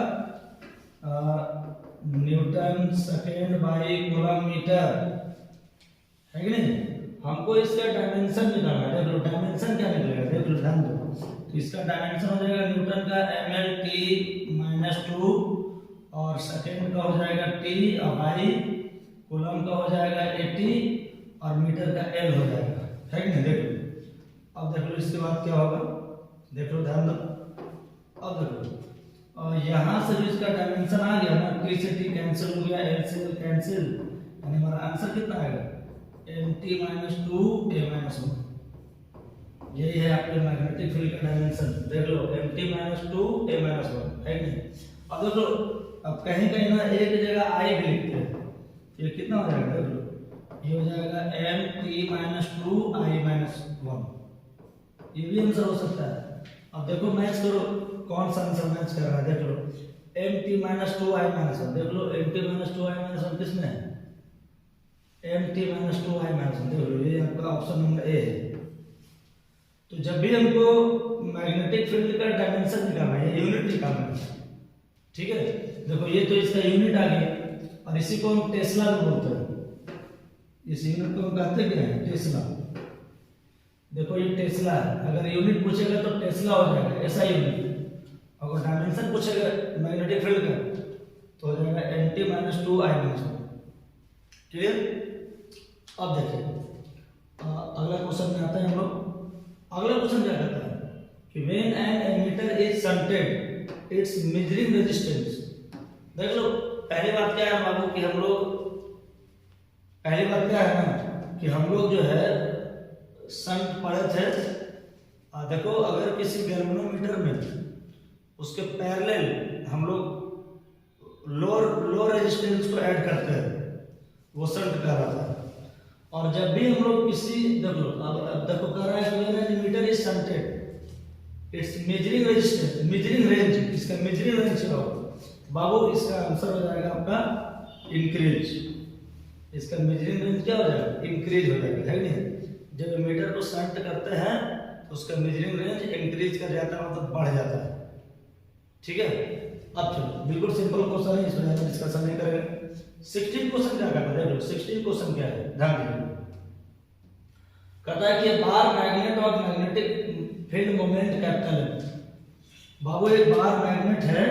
Speaker 1: newton second by coulomb metre, है कि नहीं। हमको इसका डायमेंशन निकालना है। देख लो डायमेंशन क्या निकलेगा, देख लो ध्यान दो। तो इसका डायमेंशन हो जाएगा न्यूटन का mL/t-2, और सेकेंड का हो जाएगा t, और बाई कूलम का हो जाएगा 80, और मीटर का l हो जाएगा, है कि नहीं। देख लो अब देख लो इसके बाद क्या होगा, देख लो ध्यान दो। अब देखो और यहाँ से जो इसका डायमेंशन आ गया ना, t से t कैंसिल हो गया, l से l कैंसिल, यानी हमारा आंसर कितना आएगा, mt-2 a-1। यही है आपके मैग्नेटिक फील्ड का डायमेंशन। देख लो mt-2 a-1, है कि नहीं। अब देखो अब कहीं कहीं ना एक जगह i भी लिखते हैं, ये कितना हो जाएगा, देख लो ये हो जाएगा mt-2 i-1, ये भी आंसर हो सकता है। अब देखो मैच करो कौन सा आंसर मैच कर रहा है, देख लो mt-2 i-1, देख लो mt-2 i-1 किसमें है, mt-2 i-1, देख लो ये आपका ऑप्शन नंबर ए है। तो जब भी हमको मैग्नेटिक फील्ड का डायमेंशन निकालना है, यूनिट निकालना है, ठीक है। देखो ये तो इसका यूनिट आ गया, और इसी को हम टेस्ला भी बोलते हैं, इस यूनिट को हम कहते क्या है? टेस्ला। देखो ये टेस्ला है, अगर यूनिट पूछेगा तो टेस्ला हो जाएगा, ऐसा यूनिट। अगर डायमेंशन पूछेगा मैग्नेटिक फील्ड का तो हो जाएगा Nt-2I-1। क्लियर? अब देखिए अगला क्वेश्चन में आते हैं हम लोग। अगला क्वेश्चन क्या कहता है कि when an ammeter is shunted its measuring resistance. देख लो पहली बात क्या है बाबू कि हम लोग, पहली बात क्या है ना कि हम लोग जो है शंट पढ़े थे। देखो अगर किसी गैल्वेनोमीटर में उसके पैरेलल हम लोग लो रेजिस्टेंस को ऐड करते हैं, वो शंट कहलाता है। और जब भी हम लोग किसी, देख लो अब देखो कह रहा है कि when an ammeter is shunted its measuring resistance, measuring range, इसका मेजरिंग रेंज क्या होगा बाबू? इसका आंसर हो जाएगा आपका इंक्रीज। इसका मेजरिंग रेंज क्या हो जाएगा? इंक्रीज हो जाएगा, है नहीं? जब एमीटर को शंट करते हैं तो उसका मेजरिंग रेंज इंक्रीज कर जाता है, मतलब बढ़ जाता है। ठीक है? अब चलो बिल्कुल सिंपल क्वेश्चन है, इसमें हम डिस्कशन नहीं करेंगे। 16 क्वेश्चन क्या कहता है? देखो 16 क्वेश्चन क्या है, ध्यान दीजिए। कहता है कि बार मैग्नेट और मैग्नेटिक फील्ड मोमेंट कैपिटल है। बाबू एक बार मैग्नेट है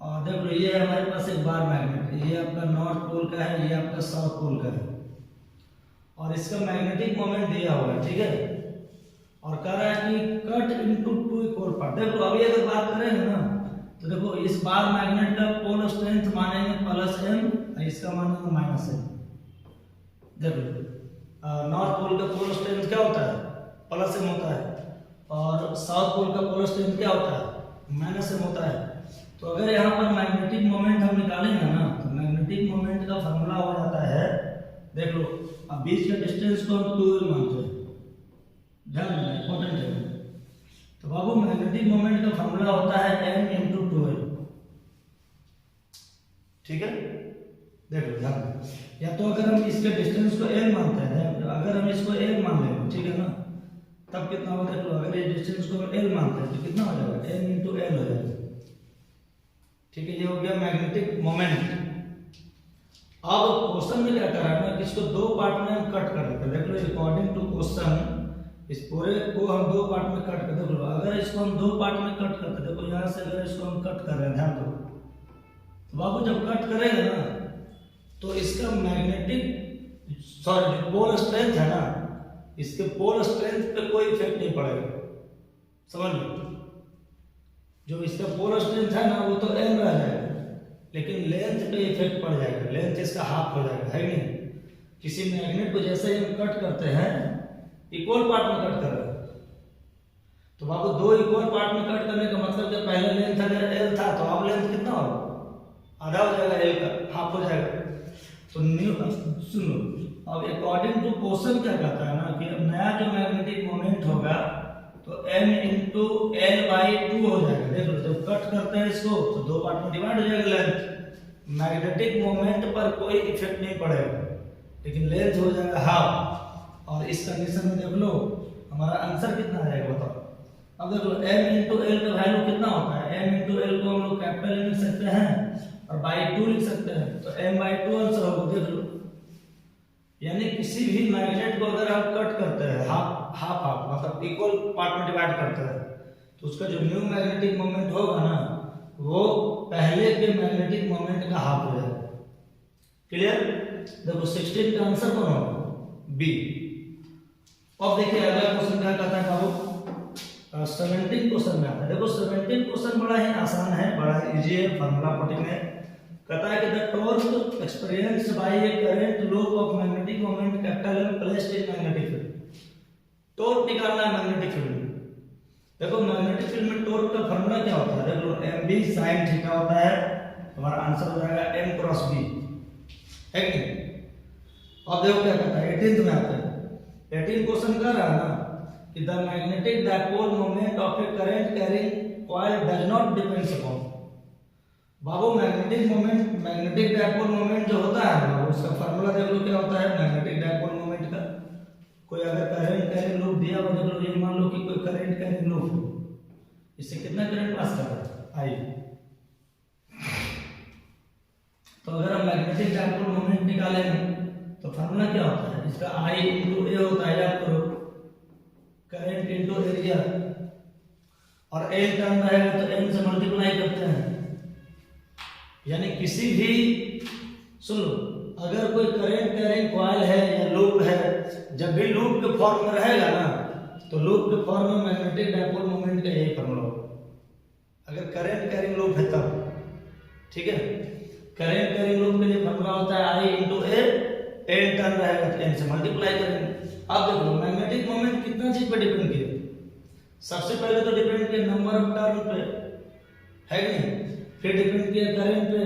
Speaker 1: और देख लो ये हमारे पास एक बार मैग्नेट, ये आपका नॉर्थ पोल का है, ये आपका साउथ पोल का है और इसका मैग्नेटिक मोमेंट दिया हुआ है। ठीक है? और कह रहा है कि कट इनटू 2 इक्वल पार्ट। देखो अभी अगर बात करेंगे ना तो देखो इस बार मैग्नेट का पोल स्ट्रेंथ मानेंगे +m, इसका मानेंगे -m। देखो नॉर्थ पोल का पोल स्ट्रेंथ क्या होता है? +m होता है और साउथ पोल का पोल स्ट्रेंथ क्या होता है? -m होता है। तो अगर यहाँ पर मैग्नेटिक मोमेंट हम निकालेंगे ना तो मैग्नेटिक मोमेंट का फॉर्मूला हो जाता है, देख लो अब बीच के डिस्टेंस को हम 2l मानते हैं, ध्यान देना इंपॉर्टेंट है। तो बाबू मैग्नेटिक मोमेंट का फॉर्मूला होता है m × 2l। ठीक है? देख लो ध्यान, या तो अगर हम इसके डिस्टेंस को l मानते हैं, अगर हम इसको l मान लेंगे, ठीक है ना, तब कितना होगा? देख लो अगर ये डिस्टेंस को l मानते हैं तो कितना हो जाएगा? m × l हो जाएगा। ठीक है? ये हो गया मैग्नेटिक मोमेंट। अब क्वेश्चन में क्या कर रहा है कि इसको दो पार्ट में हम कट कर देते हैं। देख लो अकॉर्डिंग टू क्वेश्चन इस पूरे को हम दो पार्ट में कट कर, देख लो अगर इसको हम दो पार्ट में कट करते, देखो यहाँ से अगर इसको हम कट कर रहे हैं, ध्यान दो, तो बाबू जब कट करेंगे ना तो इसका मैग्नेटिक जो पोल स्ट्रेंथ है ना, इसके पोल स्ट्रेंथ पे कोई इफेक्ट नहीं पड़ेगा, समझ लो। जो इसका पोल स्ट्रेंथ है ना वो तो m रह जाएगा, लेकिन लेंथ पे इफेक्ट पड़ जाएगा, लेंथ इसका हाफ हो जाएगा, है नहीं? किसी मैग्नेट को जैसे ही हम कट करते हैं इक्वल पार्ट में कट कर रहे हैं, तो बाबू दो इक्वल पार्ट में कट करने का मतलब कि पहले लेंथ अगर l था तो अब लेंथ कितना होगा? आधा हो जाएगा, l का हाफ हो जाएगा। तो न्यू सुनो, अब अकॉर्डिंग टू क्वेश्चन क्या कहता है ना कि अब नया जो मैग्नेटिक मोमेंट होगा तो m × l/2 हो जाएगा। देखो जब कट करते हैं इसको तो दो पार्ट में डिवाइड हो जाएगा लेंथ, मैग्नेटिक मोमेंट पर कोई इफेक्ट नहीं पड़ेगा, लेकिन लेंथ हो जाएगा हाफ। और इस कंडीशन में देख लो हमारा आंसर कितना आ जाएगा बताओ। अब देखो m × l का वैल्यू कितना होता है? m × l को हम लोग कैपिटल लिख सकते हैं और /2 लिख सकते हैं, तो m/2 आंसर होगा। देख लो यानी किसी भी मैग्नेट को अगर हम कट करते हैं हाफ मतलब इक्वल पार्ट में डिवाइड करते हैं तो उसका जो न्यू मैग्नेटिक मोमेंट होगा ना वो पहले के मैग्नेटिक मोमेंट का हाफ हो जाएगा। क्लियर? देखो 16 का आंसर कौन होगा? बी। अब देखिए अगला क्वेश्चन क्या कहता है बाबू? 17 क्वेश्चन में आता है। देखो 17 क्वेश्चन बड़ा ही आसान है, बड़ा इजी है, फार्मूला पुटिंग है। कहता है कि the torque experienced bye A current loop of magnetic moment capital M placed in magnetic field. Torque निकालना है मैग्नेटिक फील्ड में। देखो मैग्नेटिक फील्ड में टॉर्क का फार्मूला क्या होता है? देखो mb sin थीटा होता है, हमारा आंसर हो जाएगा m × b, है कि नहीं? अब देखो क्या कहता है 18th में आता है। 18 क्वेश्चन कर रहा है ना कि the magnetic dipole moment of A current carrying coil does not depends upon. Babu magnetic dipole moment जो होता है ना उसका फार्मूला देख लो क्या होता है मैग्नेटिक डायपोल मोमेंट का। कोई अगर करंट कैरिंग लूप दिया हो, देख लो ये मान लो कि कोई करंट कैरिंग लूप, इससे कितना करंट पास कर रहा है? I। तो अगर हम मैग्नेटिक डायपोल मोमेंट निकालेंगे तो फार्मूला क्या होता है इसका, I इंटू ए होता है, याद करो, करंट इंटू एरिया, और एन टर्न रहेगा तो एन से मल्टीप्लाई करते हैं। यानी किसी भी, सुन लो, अगर कोई करंट कैरिंग कॉइल है या लूप है, जब भी लूप के फॉर्म में रहेगा ना, तो लूप के फॉर्म में मैग्नेटिक डाइपोल मोमेंट का यही फॉर्मूला होगा, अगर करंट कैरिंग लूप है तब। ठीक है, करंट कैरिंग लूप के लिए फॉर्मूला होता है I into A, N turn रहेगा तो एन से मल्टीप्लाई करेंगे। अब देखो मैग्नेटिक मोमेंट कितना चीज पे डिपेंड किया, सबसे पहले तो डिपेंड किया नंबर ऑफ टर्न पे, है कि नहीं, फिर डिपेंड किया करंट पे,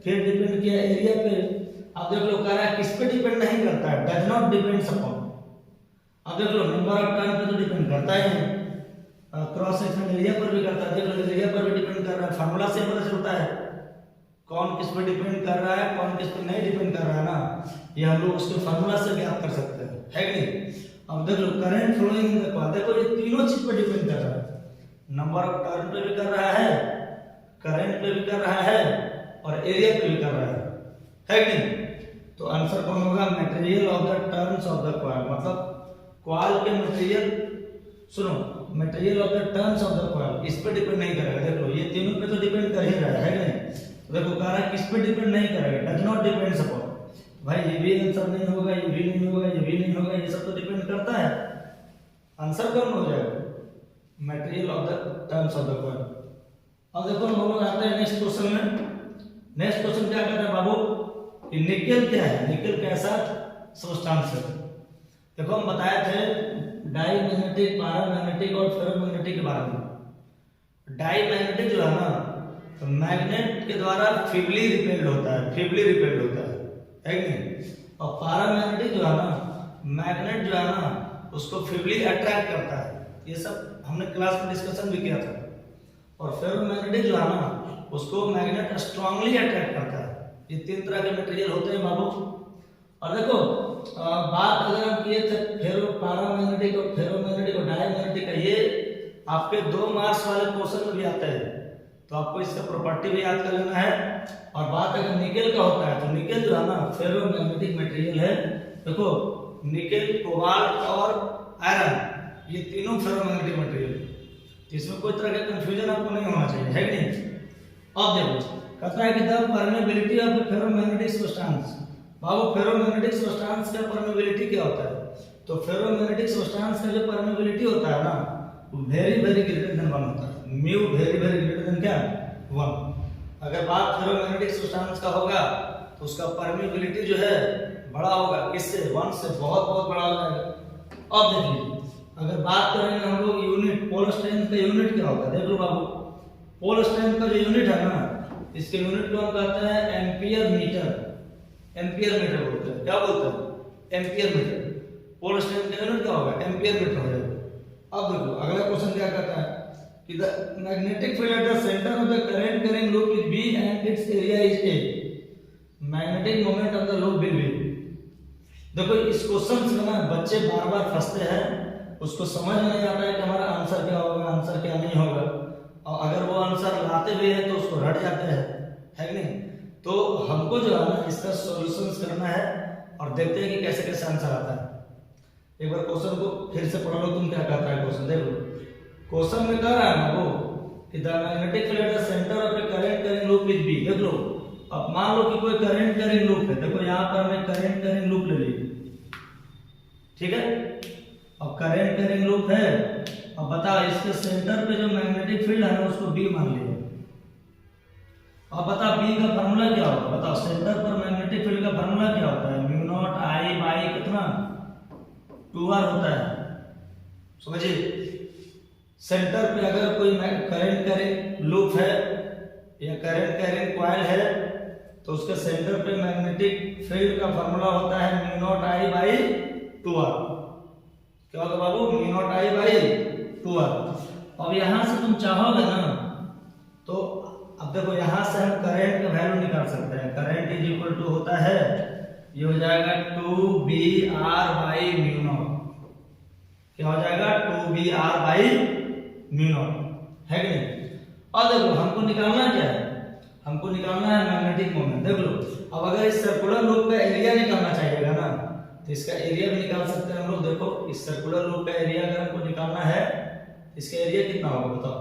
Speaker 1: फिर डिपेंड किया एरिया पे। अब देख लो कह रहा है किस पे डिपेंड नहीं करता है, डज नॉट डिपेंड्स अपॉन। अब देख लो नंबर ऑफ टर्न पे तो डिपेंड करता ही है, क्रॉस सेक्शन एरिया पर भी करता है, देख लो एरिया पर भी डिपेंड कर रहा है, फार्मूला से पता चलता है कौन किस पे डिपेंड कर रहा है, कौन किस पे नहीं डिपेंड कर रहा है ना, ये हम लोग उसके फार्मूला से ज्ञात कर सकते हैं, है कि नहीं। अब देख लो current flowing in the coil, देखो ये तीनों चीज पे डिपेंड कर रहा है, नंबर ऑफ टर्न पे भी कर रहा है, करंट पे भी कर रहा है, और एरिया पे भी कर रहा है कि नहीं। तो आंसर कौन होगा, material of the turns of the coil, मतलब कॉइल के मटेरियल, सुनो, material of the turns of the coil इस पे डिपेंड नहीं करेगा। देख लो ये तीनों पे तो डिपेंड कर ही रहा है कि नहीं। तो देखो कह रहा है किस पे डिपेंड नहीं करेगा, डज नॉट डिपेंड्स अपॉन। भाई ये भी आंसर नहीं होगा, ये भी नहीं होगा, ये भी नहीं होगा, ये सब तो डिपेंड करता है, आंसर कौन हो जाएगा, material of the turns of the coil. अब देखो हम लोग आते हैं नेक्स्ट क्वेश्चन में। नेक्स्ट क्वेश्चन क्या कहता है बाबू, कि निकेल क्या है, निकेल कैसा सब्सटेंस है। देखो हम बताए थे डाईमैग्नेटिक, पैरामैग्नेटिक और फेरोमैग्नेटिक के बारे में। डाईमैग्नेटिक जो है ना, तो मैग्नेट के द्वारा फीबली रिपेल्ड होता है, फीबली रिपेल्ड होता है कि नहीं। और पैरामैग्नेटिक जो है ना, मैग्नेट जो है ना उसको फीबली अट्रैक्ट करता है, ये सब हमने क्लास में डिस्कशन भी किया था। और फेरोमैग्नेटिक जो है ना उसको मैग्नेट स्ट्रांगली अट्रैक्ट करता है। ये तीन तरह के मटेरियल होते हैं बाबू। और देखो बात अगर हम किए थे पैरामैग्नेटिक और फेरोमैग्नेटिक और डाईमैग्नेटिक का, ये आपके 2 मार्क्स वाले क्वेश्चन में भी आता है, तो आपको इसका प्रॉपर्टी भी याद कर लेना है। और बात अगर निकेल का होता है, तो निकेल जो है ना फेरोमैग्नेटिक मटेरियल है। देखो निकेल, कोबाल्ट और आयरन, ये तीनों फेरोमैग्नेटिक मटेरियल, इसमें कोई तरह का कंफ्यूजन आपको नहीं होना चाहिए, है कि नहीं। अब देखो कहता है कि the permeability of ferromagnetic substance. Babu ferromagnetic substance का परमेबिलिटी क्या होता है, तो फेरोमैग्नेटिक सब्सटेंस का जो परमेबिलिटी होता है ना, वेरी वेरी ग्रेटर देन 1 होता है, mu very very greater than क्या 1। अगर बात फेरोमैग्नेटिक सब्सटेंस का होगा तो उसका परमेबिलिटी जो है बड़ा होगा, किससे, 1 से बहुत बहुत बड़ा हो जाएगा। अब देख लीजिए अगर बात करेंगे हम लोग यूनिट, पोल स्ट्रेंथ का यूनिट क्या होगा, देख लो बाबू, पोल स्ट्रेंथ का जो यूनिट है ना, इसके यूनिट को हम कहते हैं एम्पियर मीटर, एम्पियर मीटर बोलते हैं, क्या बोलते हैं, एम्पियर मीटर। पोल स्ट्रेंथ का यूनिट क्या होगा, एम्पियर मीटर हो जाएगा। अब देखो अगला क्वेश्चन क्या कहता है कि the magnetic field at the centre of the current carrying loop is B and it's area is A, magnetic moment of the loop will be. देखो इस क्वेश्चन से ना बच्चे बार-बार फंसते हैं, उसको समझ नहीं आता है कि हमारा आंसर क्या होगा, आंसर क्या नहीं होगा, और अगर वो आंसर लाते भी हैं तो उसको रट जाते हैं, है कि नहीं। तो हमको जो है ना इसका सॉल्यूशंस करना है और देखते हैं कि कैसे कैसे आंसर आता है। एक बार क्वेश्चन को फिर से पढ़ लो, तुम क्या कहता है क्वेश्चन, देख लो। क्वेश्चन में कह रहा है ना वो कि the magnetic field at the centre of A current carrying loop is B। देख लो, अब मान लो कि कोई करंट कैरिंग लूप है, देखो यहाँ पर हमने करंट कैरिंग लूप ले ली, ठीक है। अब करंट कैरिंग लूप है, अब बताओ इसके सेंटर पे जो मैग्नेटिक फील्ड है ना उसको B मान लिया। अब बता B का फार्मूला क्या होगा, बताओ सेंटर पर मैग्नेटिक फील्ड का फार्मूला क्या होता है, म्यू नॉट I बाई कितना 2R होता है, समझिए। सेंटर पे अगर कोई करंट कैरिंग लूप है या करंट कैरिंग कॉइल है तो उसके सेंटर पे मैग्नेटिक फील्ड का फार्मूला होता है mu naught I by 2R। क्या होगा बाबू, mu naught I by 2R। अब यहां से तुम चाहोगे ना तो अब देखो यहां से हम करंट का वैल्यू निकाल सकते हैं। करंट इज इक्वल टू होता है, ये हो जाएगा 2BR बाई म्यू नॉट। क्या हो जाएगा, 2BR बाई म्यू नॉट, है कि नहीं। अब देखो हमको निकालना क्या है, हमको निकालना है मैग्नेटिक मोमेंट। देख लो अब अगर इस सर्कुलर लूप का एरिया निकालना चाहिएगा ना, तो इसका एरिया भी निकाल सकते हैं हम लोग। देखो इस सर्कुलर लूप का एरिया अगर हमको निकालना है, इसका एरिया कितना होगा बताओ।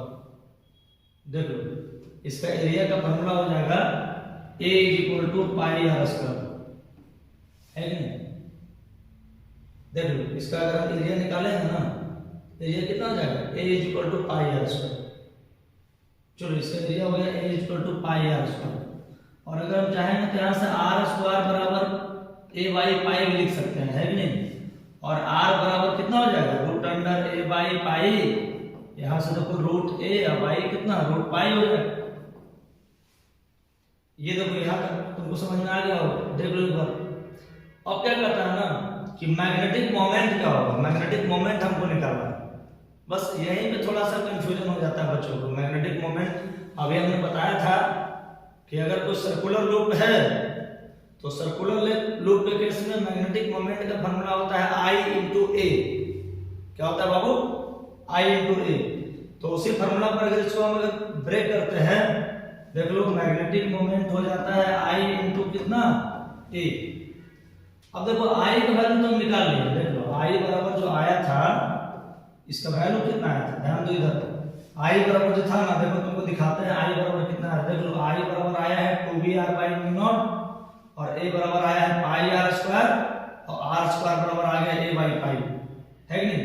Speaker 1: देखो इसका एरिया का फॉर्मूला हो जाएगा A = पाई आर स्क्वायर, है कि नहीं। देख लो इसका अगर हम एरिया निकालेंगे ना, एरिया कितना हो जाएगा A = पाई आर स्क्वायर। चलो इसका एरिया हो गया A = पाई आर स्क्वायर। और अगर हम चाहेंगे तो यहाँ से आर स्क्वायर बराबर A बाई पाई लिख सकते हैं, है कि नहीं। और r बराबर कितना हो जाएगा √A बाई पाई। यहाँ से देखो √A और बाई कितना √पाई हो जाएगा। ये देखो यहाँ तक तुमको समझ में आ गया हो, देख लो एक बार। अब क्या करता है ना कि मैग्नेटिक मोमेंट क्या होगा, मैग्नेटिक मोमेंट हमको निकालना है। बस यहीं पे थोड़ा सा कंफ्यूजन हो जाता है बच्चों को। मैग्नेटिक मोमेंट अभी हमने बताया था कि अगर कोई सर्कुलर लूप है तो सर्कुलर लूप के केस में मैग्नेटिक मोमेंट का फॉर्मूला होता है I × A। क्या होता है बाबू I × A। तो उसी फॉर्मूला पर अगर इसको हम अगर ब्रेक करते हैं, देख लो मैग्नेटिक मोमेंट हो जाता है I × कितना A। अब देखो I का वैल्यू तो हम निकाल लिए। देख लो I बराबर जो आया था इसका वैल्यू कितना आया था, ध्यान दो इधर। I बराबर जो था ना, देखो तुमको दिखाते हैं I बराबर कितना है। देख लो I बराबर आया है 2br/μ0 और A बराबर आया है पाई आर स्क्वायर और आर स्क्वायर बराबर आ गया A बाई पाई, है कि नहीं।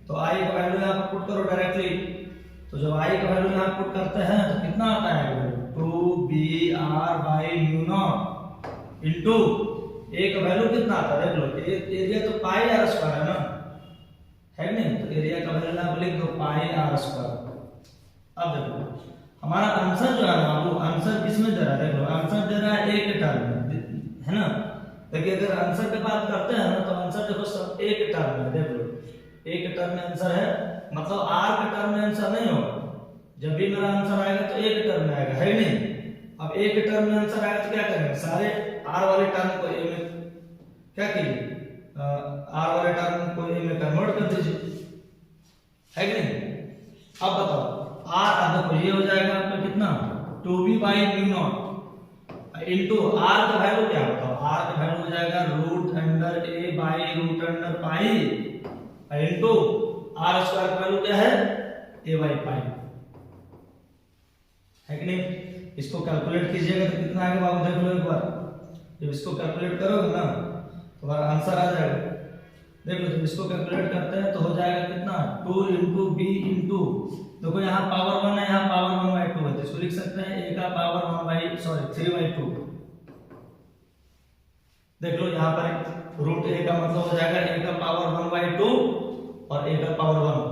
Speaker 1: तो I का वैल्यू यहाँ पर पुट करो डायरेक्टली। तो जब I का वैल्यू यहाँ पुट करते हैं तो कितना आता है 2br/μ0 इंटू A का वैल्यू कितना आता है। देख लो एरिया तो पाई आर स्क्वायर है ना, है कि नहीं। तो एरिया का वैल्यू यहाँ लिख दो पाई आर स्क्वायर। अब देखो हमारा आंसर जो है ना बाबू, आंसर किसमें दे रहा है। देख लो आंसर दे रहा है A के टर्म में, है ना। देखिए अगर आंसर की बात करते हैं ना तो आंसर देखो सब A के टर्म में। देख लो A के टर्म में आंसर है, मतलब R के टर्म में आंसर नहीं होगा। जब भी मेरा आंसर आएगा तो A के टर्म में आएगा, है नहीं। अब A के टर्म में आंसर आएगा तो क्या करेंगे, सारे R वाले टर्म को A में क्या कीजिए, R वाले टर्म को A में कन्वर्ट कर दीजिए, है कि नहीं। अब बताओ R देखो ये हो जाएगा आपका कितना 2b/μ0 इंटू R का वैल्यू क्या बताओ। R का वैल्यू हो जाएगा √A by √pi into R square का वैल्यू क्या है A बाई पाई, है कि नहीं। इसको कैलकुलेट कीजिएगा तो कितना आएगा बाबू, देख लो एक बार। जब इसको कैलकुलेट करोगे ना तो हमारा आंसर आ जाएगा। देख लो जब इसको कैलकुलेट करते हैं तो हो जाएगा कितना 2 × b इंटू, देखो यहाँ पावर 1 है, यहाँ पावर 1/2 है, तो इसको लिख सकते हैं A का पावर 3/2। देख लो यहाँ पर √A का मतलब हो जाएगा A का पावर 1/2 और A का पावर 1।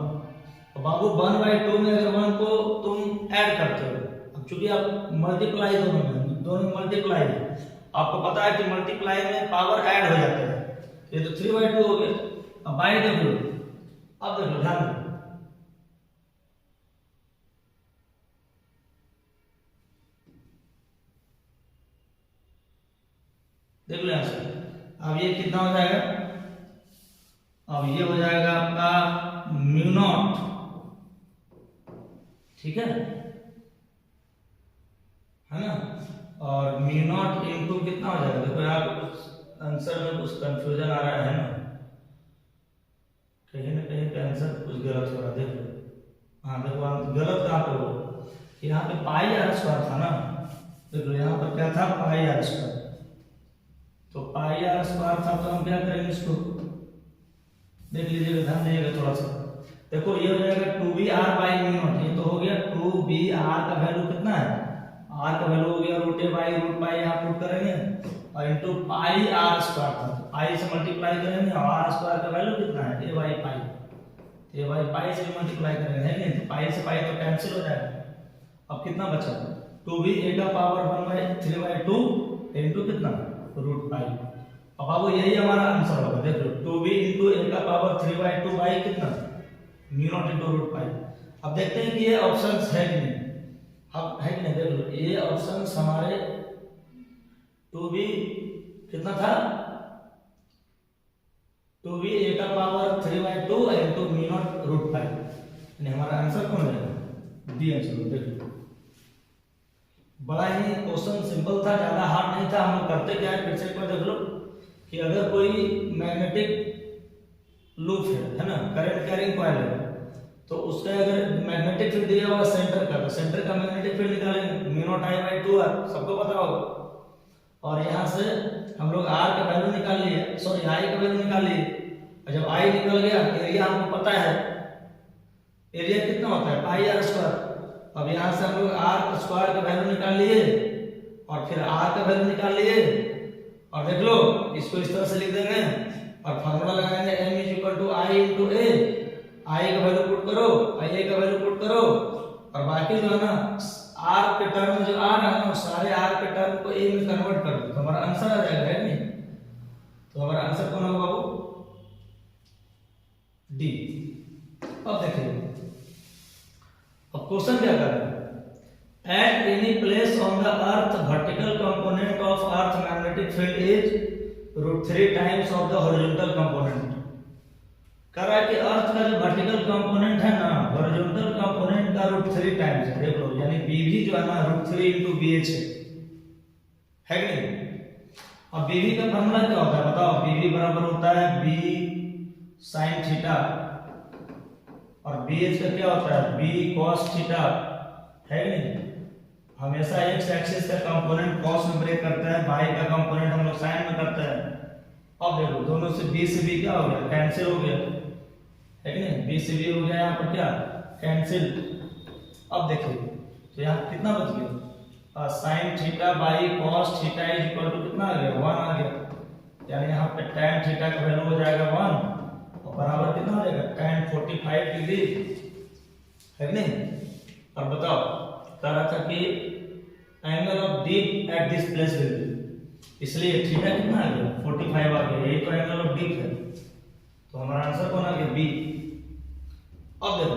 Speaker 1: तो बाबू 1/2 में अगर 1 को तुम ऐड करते हो, अब चूंकि आप मल्टीप्लाई दोनों में मल्टीप्लाई, आपको पता है कि मल्टीप्लाई में पावर ऐड हो जाता है। ये तो 3/2 हो गया। अब बाई देख लो, अब देख लो ध्यान दो, देख लो यहाँ से। अब ये कितना हो जाएगा, अब ये हो जाएगा आपका μ0, ठीक है ना। और μ0 इंटू कितना हो जाएगा, देखो यहाँ पे आंसर में कुछ कंफ्यूजन आ रहा है ना, कहीं ना कहीं पे आंसर कुछ गलत हो रहा है। देख लो हाँ देखो गलत कहाँ पे हो, यहाँ पे पाई आर स्क्वायर था ना। देख लो यहाँ पर क्या था पाई आर स्क्वायर, तो पाई आर स्क्वायर था तो हम क्या करेंगे इसको देख लीजिएगा, ध्यान दीजिएगा थोड़ा सा। देखो ये हो जाएगा 2br/μ0, ये तो हो गया 2br का वैल्यू कितना है, r का वैल्यू हो गया √A/√पाई, यहाँ पुट करेंगे और इंटू पाई आर स्क्वायर था, तो पाई से मल्टीप्लाई करेंगे और आर स्क्वायर का वैल्यू कितना है A by pi, A by pi से मल्टीप्लाई करेंगे, है नहीं। तो पाई से पाई तो कैंसिल हो जाएगा। अब कितना बचा 2b A का पावर 1/3/2 इंटू कितना √पाई। अब बाबू यही हमारा आंसर होगा। देख लो 2b इंटू A का पावर 3/2 बाई कितना μ0 इंटू √पाई। अब देखते हैं कि ये ऑप्शंस है कि नहीं, अब है कि नहीं। देख लो ये ऑप्शंस हमारे 2b कितना था 2b A का पावर 3/2 इंटू μ0 √पाई, यानी हमारा आंसर कौन है डी आंसर। देख लो बड़ा ही क्वेश्चन सिंपल था, ज्यादा हार्ड नहीं था। हम लोग करते क्या है फिर से एक बार देख लो कि अगर कोई मैग्नेटिक लूप है ना, करंट कैरिंग कॉइल है, तो उसका अगर मैग्नेटिक फील्ड दिया हुआ सेंटर का, तो सेंटर का मैग्नेटिक फील्ड निकालेंगे μ0I/2r, सबको पता होगा। और यहाँ से हम लोग r का वैल्यू निकाल लिए, सॉरी I का वैल्यू निकाल लिए। और जब I निकल गया, एरिया हमको पता है, एरिया कितना होता है पाई r स्क्वायर। अब यहाँ से हम लोग r स्क्वायर का वैल्यू निकाल लिए और फिर r का वैल्यू निकाल लिए, और देख लो इसको इस तरह से लिख देंगे और फार्मूला लगाएंगे m = I × a। I का वैल्यू पुट करो, IA का वैल्यू पुट करो, और बाकी जो है ना R के टर्म जो आ रहा है ना, सारे R के टर्म को A में कन्वर्ट कर दो, तो हमारा आंसर आ जाएगा, है नहीं? तो हमारा आंसर कौन होगा बाबू? D। अब देखिए, अब क्वेश्चन क्या कर रहा है? At any place on the earth, vertical component of earth magnetic field is √3 times of the horizontal component। कह रहा है कि अर्थ का जो वर्टिकल कंपोनेंट है ना, हॉरिजॉन्टल कंपोनेंट का √3 टाइम्स है। देख लो, यानी BV जो है ना √3 × BH है कि नहीं? अब BV का फॉर्मूला क्या होता है बताओ? BV बराबर होता है B sin थीटा, और BH का क्या होता है? B cos थीटा, है कि नहीं? हमेशा एक्स एक्सिस का कंपोनेंट कॉस में ब्रेक करता है, y का कंपोनेंट हम लोग साइन में करते हैं। अब देखो, दोनों से B से B क्या हो गया? कैंसिल हो गया, है कि नहीं? B से B हो गया, यहाँ पर क्या कैंसिल। अब देखिए, तो यहाँ कितना बच गया? Sine theta by cos theta is equal to कितना आ गया? 1 आ गया। यानी यहाँ पे tan थीटा का वैल्यू हो जाएगा 1, और बराबर कितना हो जाएगा? tan 45 डिग्री, है कि नहीं? अब बताओ, कह रहा था कि angle of deep at this place will be, इसलिए थीटा कितना आ गया? 45 आ गया। यही तो एंगल ऑफ डीप है, तो हमारा आंसर कौन आ गया? बी। अब देखो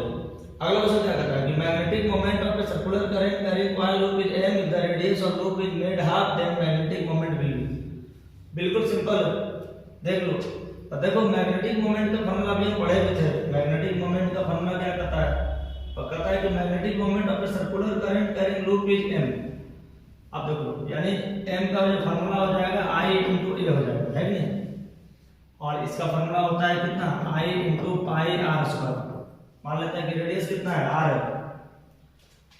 Speaker 1: अगला क्वेश्चन क्या कहता है कि magnetic moment of a circular current carrying coil loop is m if the radius of loop is made half, then magnetic moment will be। बिल्कुल सिंपल है, देख लो। और देखो, मैग्नेटिक मोमेंट का फॉर्मूला भी हम पढ़े हुए थे। मैग्नेटिक मोमेंट का फॉर्मूला क्या कहता है? और कहता है कि magnetic moment of a circular current carrying loop is m। अब देखो, यानी m का जो फॉर्मूला हो जाएगा I × a हो जाएगा, है कि नहीं? और इसका फॉर्मूला होता है कितना? I × πr²। मान लेते हैं कि रेडियस कितना है? r है।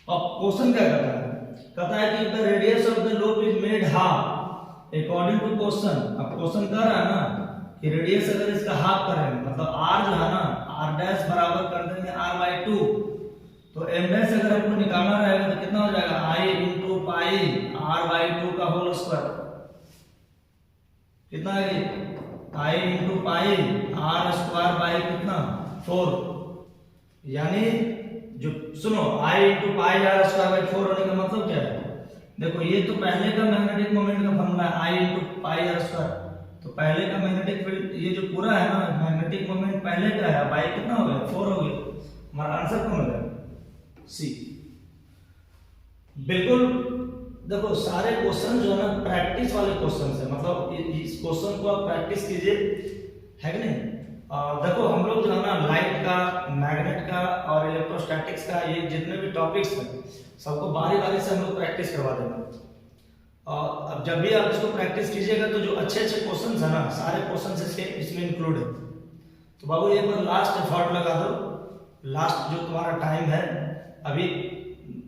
Speaker 1: अब क्वेश्चन क्या कहता है? कहता है कि the radius of the loop is made half according to question. अब क्वेश्चन कह रहा है ना कि रेडियस अगर इसका हाफ करेंगे, मतलब r जो है ना, r' बराबर कर देंगे r/2, तो m' अगर हमको निकालना रहेगा तो कितना हो जाएगा? I × π r/2 का होल स्क्वायर। कितना है? I × π r² कितना? 4। यानी जो सुनो, I × π r² 4 होने का मतलब क्या है? देखो, ये तो पहले का मैग्नेटिक मोमेंट का फॉर्मूला है, I × π r²। तो पहले का मैग्नेटिक फील्ड, ये जो पूरा है ना मैग्नेटिक मोमेंट पहले का है, y कितना हो गया? 4 हो गया। हमारा आंसर कौन हो गया? सी। बिल्कुल। देखो, सारे क्वेश्चन जो है ना प्रैक्टिस वाले क्वेश्चन है, मतलब इस क्वेश्चन को आप प्रैक्टिस कीजिए, है कि नहीं? देखो, हम लोग जो है ना लाइट का, मैग्नेट का और इलेक्ट्रोस्टैटिक्स का, ये जितने भी टॉपिक्स हैं सबको बारी बारी से हम लोग प्रैक्टिस करवा देंगे। और अब जब भी आप इसको प्रैक्टिस कीजिएगा तो जो अच्छे अच्छे क्वेश्चन है ना, सारे क्वेश्चन इसमें इंक्लूड है। तो बाबू एक बार लास्ट एफर्ट लगा दो, लास्ट जो तुम्हारा टाइम है अभी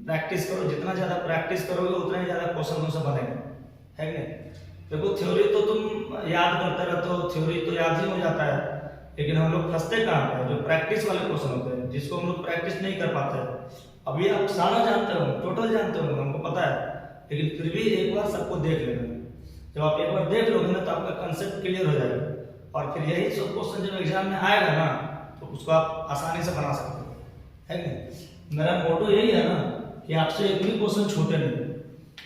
Speaker 1: प्रैक्टिस करो। जितना ज्यादा प्रैक्टिस करोगे उतना ही ज्यादा क्वेश्चन तुमसे बनेंगे, है कि नहीं? देखो, थ्योरी तो तुम याद करते रहते हो, थ्योरी तो याद ही हो जाता है, लेकिन हम लोग फंसते कहाँ पे? जो प्रैक्टिस वाले क्वेश्चन होते हैं, जिसको हम लोग प्रैक्टिस नहीं कर पाते हैं। अभी आप सारा जानते हो, टोटल जानते हो, हमको पता है, लेकिन फिर भी एक बार सबको देख लेना। जब आप एक बार देख लोगे ना तो आपका कंसेप्ट क्लियर हो जाएगा, और फिर यही सब क्वेश्चन जब एग्जाम में आएगा ना तो उसको आप आसानी से बना सकते हो, है कि नहीं? मेरा मोटो यही है ना कि आपसे एक भी क्वेश्चन छूटे नहीं।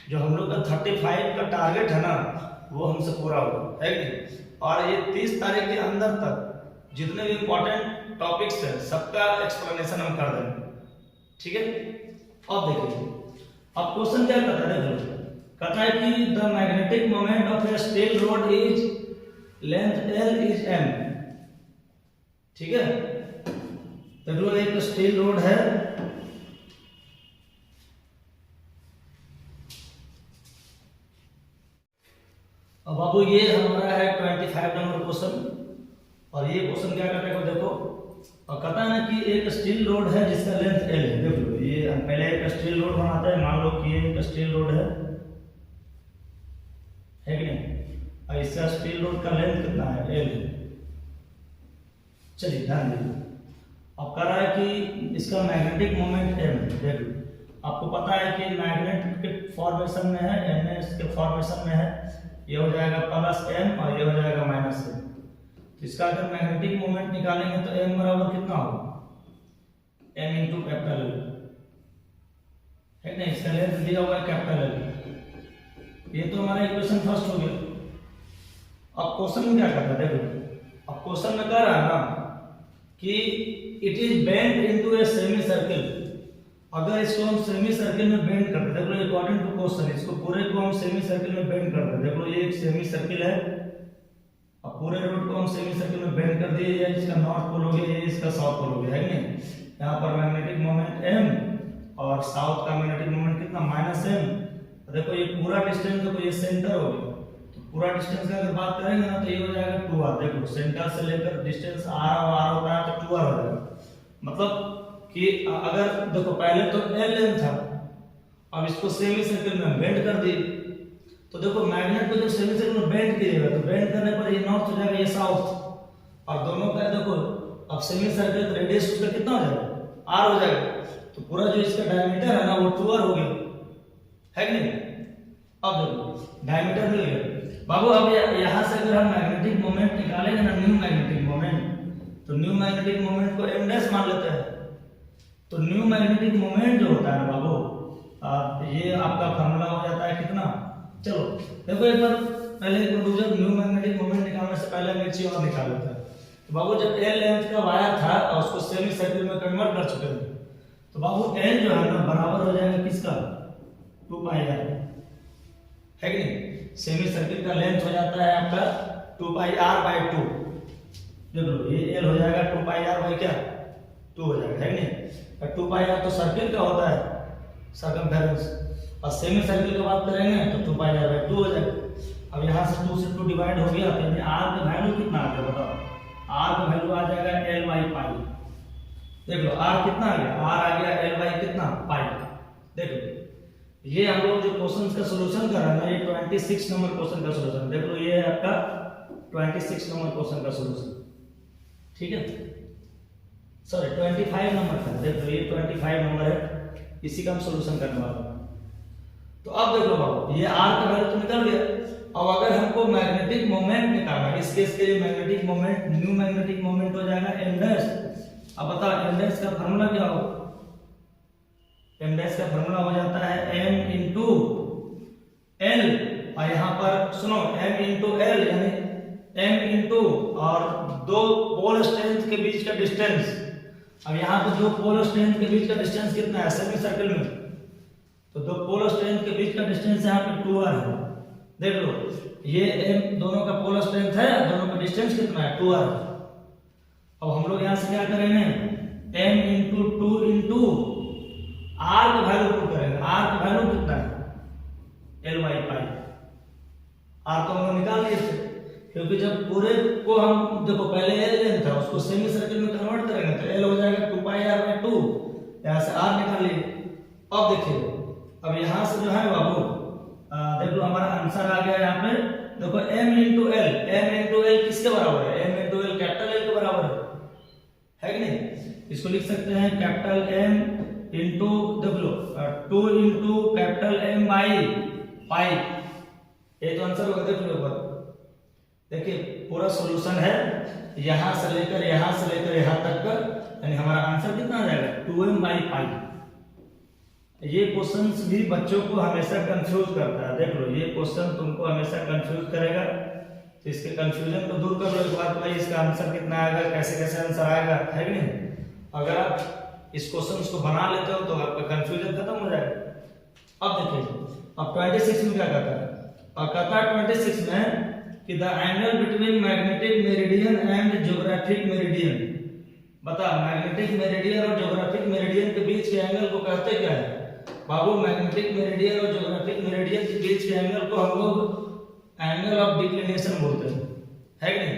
Speaker 1: जो हम लोग का 35 का टारगेट है ना, वो हमसे पूरा होगा, है कि नहीं? और ये 30 तारीख के अंदर तक जितने भी इंपॉर्टेंट टॉपिक्स हैं सबका एक्सप्लेनेशन हम कर देंगे, ठीक है? अब देखिए, अब क्वेश्चन क्या कहता है? देखो, कहता है कि the magnetic moment of A steel road is length L is m, ठीक है? तो एक स्टील रोड है, अब बाबू ये हमारा है 25 नंबर क्वेश्चन। और ये क्वेश्चन क्या कहता है देखो, और कहता है ना कि एक स्टील रोड है जिसका लेंथ एल है। देखो ये हम पहले एक स्टील रोड बनाते हैं, मान लो कि ये एक स्टील रोड है कि नहीं, और इसका स्टील रोड का लेंथ कितना है, एल है। चलिए ध्यान दीजिए, अब कह रहा है कि इसका मैग्नेटिक मोमेंट एम है। देख लो, आपको पता है कि मैग्नेट के फॉर्मेशन में है, एम के फॉर्मेशन में है, ये हो जाएगा प्लस एम और ये हो जाएगा माइनस एम। तो इसका अगर मैग्नेटिक मोमेंट निकालेंगे तो एम बराबर कितना होगा, एम इंटू कैपिटल एल है नहीं, इसका लेंथ दिया हुआ है कैपिटल एल। ये तो हमारा इक्वेशन फर्स्ट हो गया। अब क्वेश्चन में क्या करता है देखो, अब क्वेश्चन में कह रहा है ना कि it is bend into a semi circle. अगर इसको हम सेमी सर्किल में बेंड करते, देख लो अकॉर्डिंग टू क्वेश्चन इसको पूरे को हम सेमी सर्किल में बेंड करते हैं। देख लो ये एक सेमी सर्किल है, अब पूरे रोड को हम सेमी सर्किल में बेंड कर दिए, इसका नॉर्थ पोल हो गया, ये इसका साउथ पोल हो गया है कि नहीं। यहाँ पर मैग्नेटिक मोमेंट m और साउथ का मैग्नेटिक मोमेंट कितना माइनस m। देखो ये पूरा डिस्टेंस, देखो ये सेंटर हो गया, तो पूरा डिस्टेंस का अगर बात करेंगे ना तो ये हो जाएगा 2r। देखो सेंटर से लेकर डिस्टेंस r और r होता है तो 2r हो जाएगा। मतलब कि अगर देखो पहले तो l लेंथ था, अब इसको सेमी सर्किल में बेंड कर दिए, तो देखो मैग्नेट को जब सेमी सर्किल में बेंड कीजिएगा तो बेंड करने पर ये नॉर्थ हो जाएगा, ये साउथ, और दोनों का देखो अब सेमी सर्किल रेडियस उसका कितना हो जाएगा, r हो जाएगा। तो पूरा जो इसका डायमीटर है ना वो 2r हो गया है कि नहीं। अब देखो डायमीटर मिल गया बाबू। अब यहाँ से अगर हम मैग्नेटिक मोमेंट निकालेंगे ना, न्यू मैग्नेटिक मोमेंट, तो न्यू मैग्नेटिक मोमेंट को m डैश मान लेते हैं। तो न्यू मैग्नेटिक मोमेंट जो होता है ना बाबू, ये आपका फार्मूला हो जाता है कितना, चलो देखो एक बार पहले न्यू मैग्नेटिक मोमेंट निकालने से पहले हम एक चीज और निकाल लेते हैं। तो बाबू जब एल लेंथ का वायर था और उसको सेमी सर्किल में कन्वर्ट कर चुके हैं, तो बाबू एल जो है ना बराबर हो जाएगा किसका, 2πr है कि नहीं। सेमी सर्किल का लेंथ हो जाता है आपका 2πr/2। देख लो ये एल हो जाएगा 2πr क्या 2 हो जाएगा है कि नहीं। 2πr तो सर्किल का होता है सर्कमफेरेंस, और सेमी सर्किल की बात करेंगे तो 2πr/2 हो जाएगा। अब यहाँ से 2 से 2 डिवाइड हो गया, तो यानी r का वैल्यू कितना आ गया बताओ, r का वैल्यू आ जाएगा l/π। देख लो r कितना आ गया, r आ गया l/ कितना पाई। देख लो ये हम लोग जो क्वेश्चन का सॉल्यूशन कर रहे हैं ना, ये 26 नंबर क्वेश्चन का सॉल्यूशन। देख लो ये है आपका 26 नंबर क्वेश्चन का सॉल्यूशन, ठीक है, सॉरी 25 नंबर का। देख लो ये 25 नंबर है, इसी का हम सॉल्यूशन करने वाले हैं। तो अब देखो बाबू ये r का वैल्यू तो निकल गया। अब अगर हमको मैग्नेटिक मोमेंट निकालना है, इस केस के लिए magnetic moment, new magnetic moment हो जाएगा m डैश। अब बताओ m डैश का फार्मूला क्या होगा, m डैश का फार्मूला हो जाता है m इंटू l, और यहाँ पर सुनो m इंटू l यानी m इंटू और दो पोल स्ट्रेंथ के बीच का डिस्टेंस। अब यहाँ पे दो पोल स्ट्रेंथ के बीच का डिस्टेंस कितना है सेमी सर्किल में, तो दो पोल स्ट्रेंथ के बीच का डिस्टेंस यहाँ पे 2r है। देख लो ये m दोनों का पोल स्ट्रेंथ है, दोनों का डिस्टेंस कितना है 2r। अब हम लोग यहाँ से क्या करेंगे, m इंटू 2 इंटू r का वैल्यू पुट करेंगे। r का वैल्यू कितना है l/π। r तो हम निकाल लिए थे, क्योंकि जब पूरे को हम देखो पहले l लेंथ था, उसको सेमी सर्किल में कन्वर्ट करेंगे तो l हो जाएगा 2πr/2। यहाँ से r निकाल लिए। अब देखिए अब यहाँ से जो है बाबू देख लो हमारा आंसर आ गया यहाँ पे। देखो m into L, m into L किसके बराबर है, m into L capital L के बराबर है कि नहीं। इसको लिख सकते हैं कैपिटल M इंटू देख लो 2 इंटू कैपिटल M/π। ये तो आंसर होगा। देख लो एक बार, देखिए पूरा सॉल्यूशन है यहाँ से लेकर यहाँ तक का, यानी हमारा आंसर कितना आ जाएगा 2m/π। ये क्वेश्चंस भी बच्चों को हमेशा कंफ्यूज करता है। देख लो ये क्वेश्चन तुमको हमेशा कंफ्यूज करेगा, तो इसके कंफ्यूजन को दूर कर लो एक बार, भाई इसका आंसर कितना आएगा, कैसे कैसे आंसर आएगा, है कि नहीं। अगर आप इस क्वेश्चन को बना लेते हो तो आपका कंफ्यूजन खत्म हो जाएगा। अब देखिए अब 26 में क्या कहता है, और कहता है 26 में कि the angle between magnetic meridian and geographic meridian. बता मैग्नेटिक मेरिडियन और ज्योग्राफिक मेरिडियन के बीच के एंगल को कहते क्या है बाबू। मैग्नेटिक मेरिडियन और ज्योग्राफिक मेरिडियन के बीच के एंगल को हम लोग एंगल ऑफ डिक्लिनेशन बोलते हैं। है कि नहीं?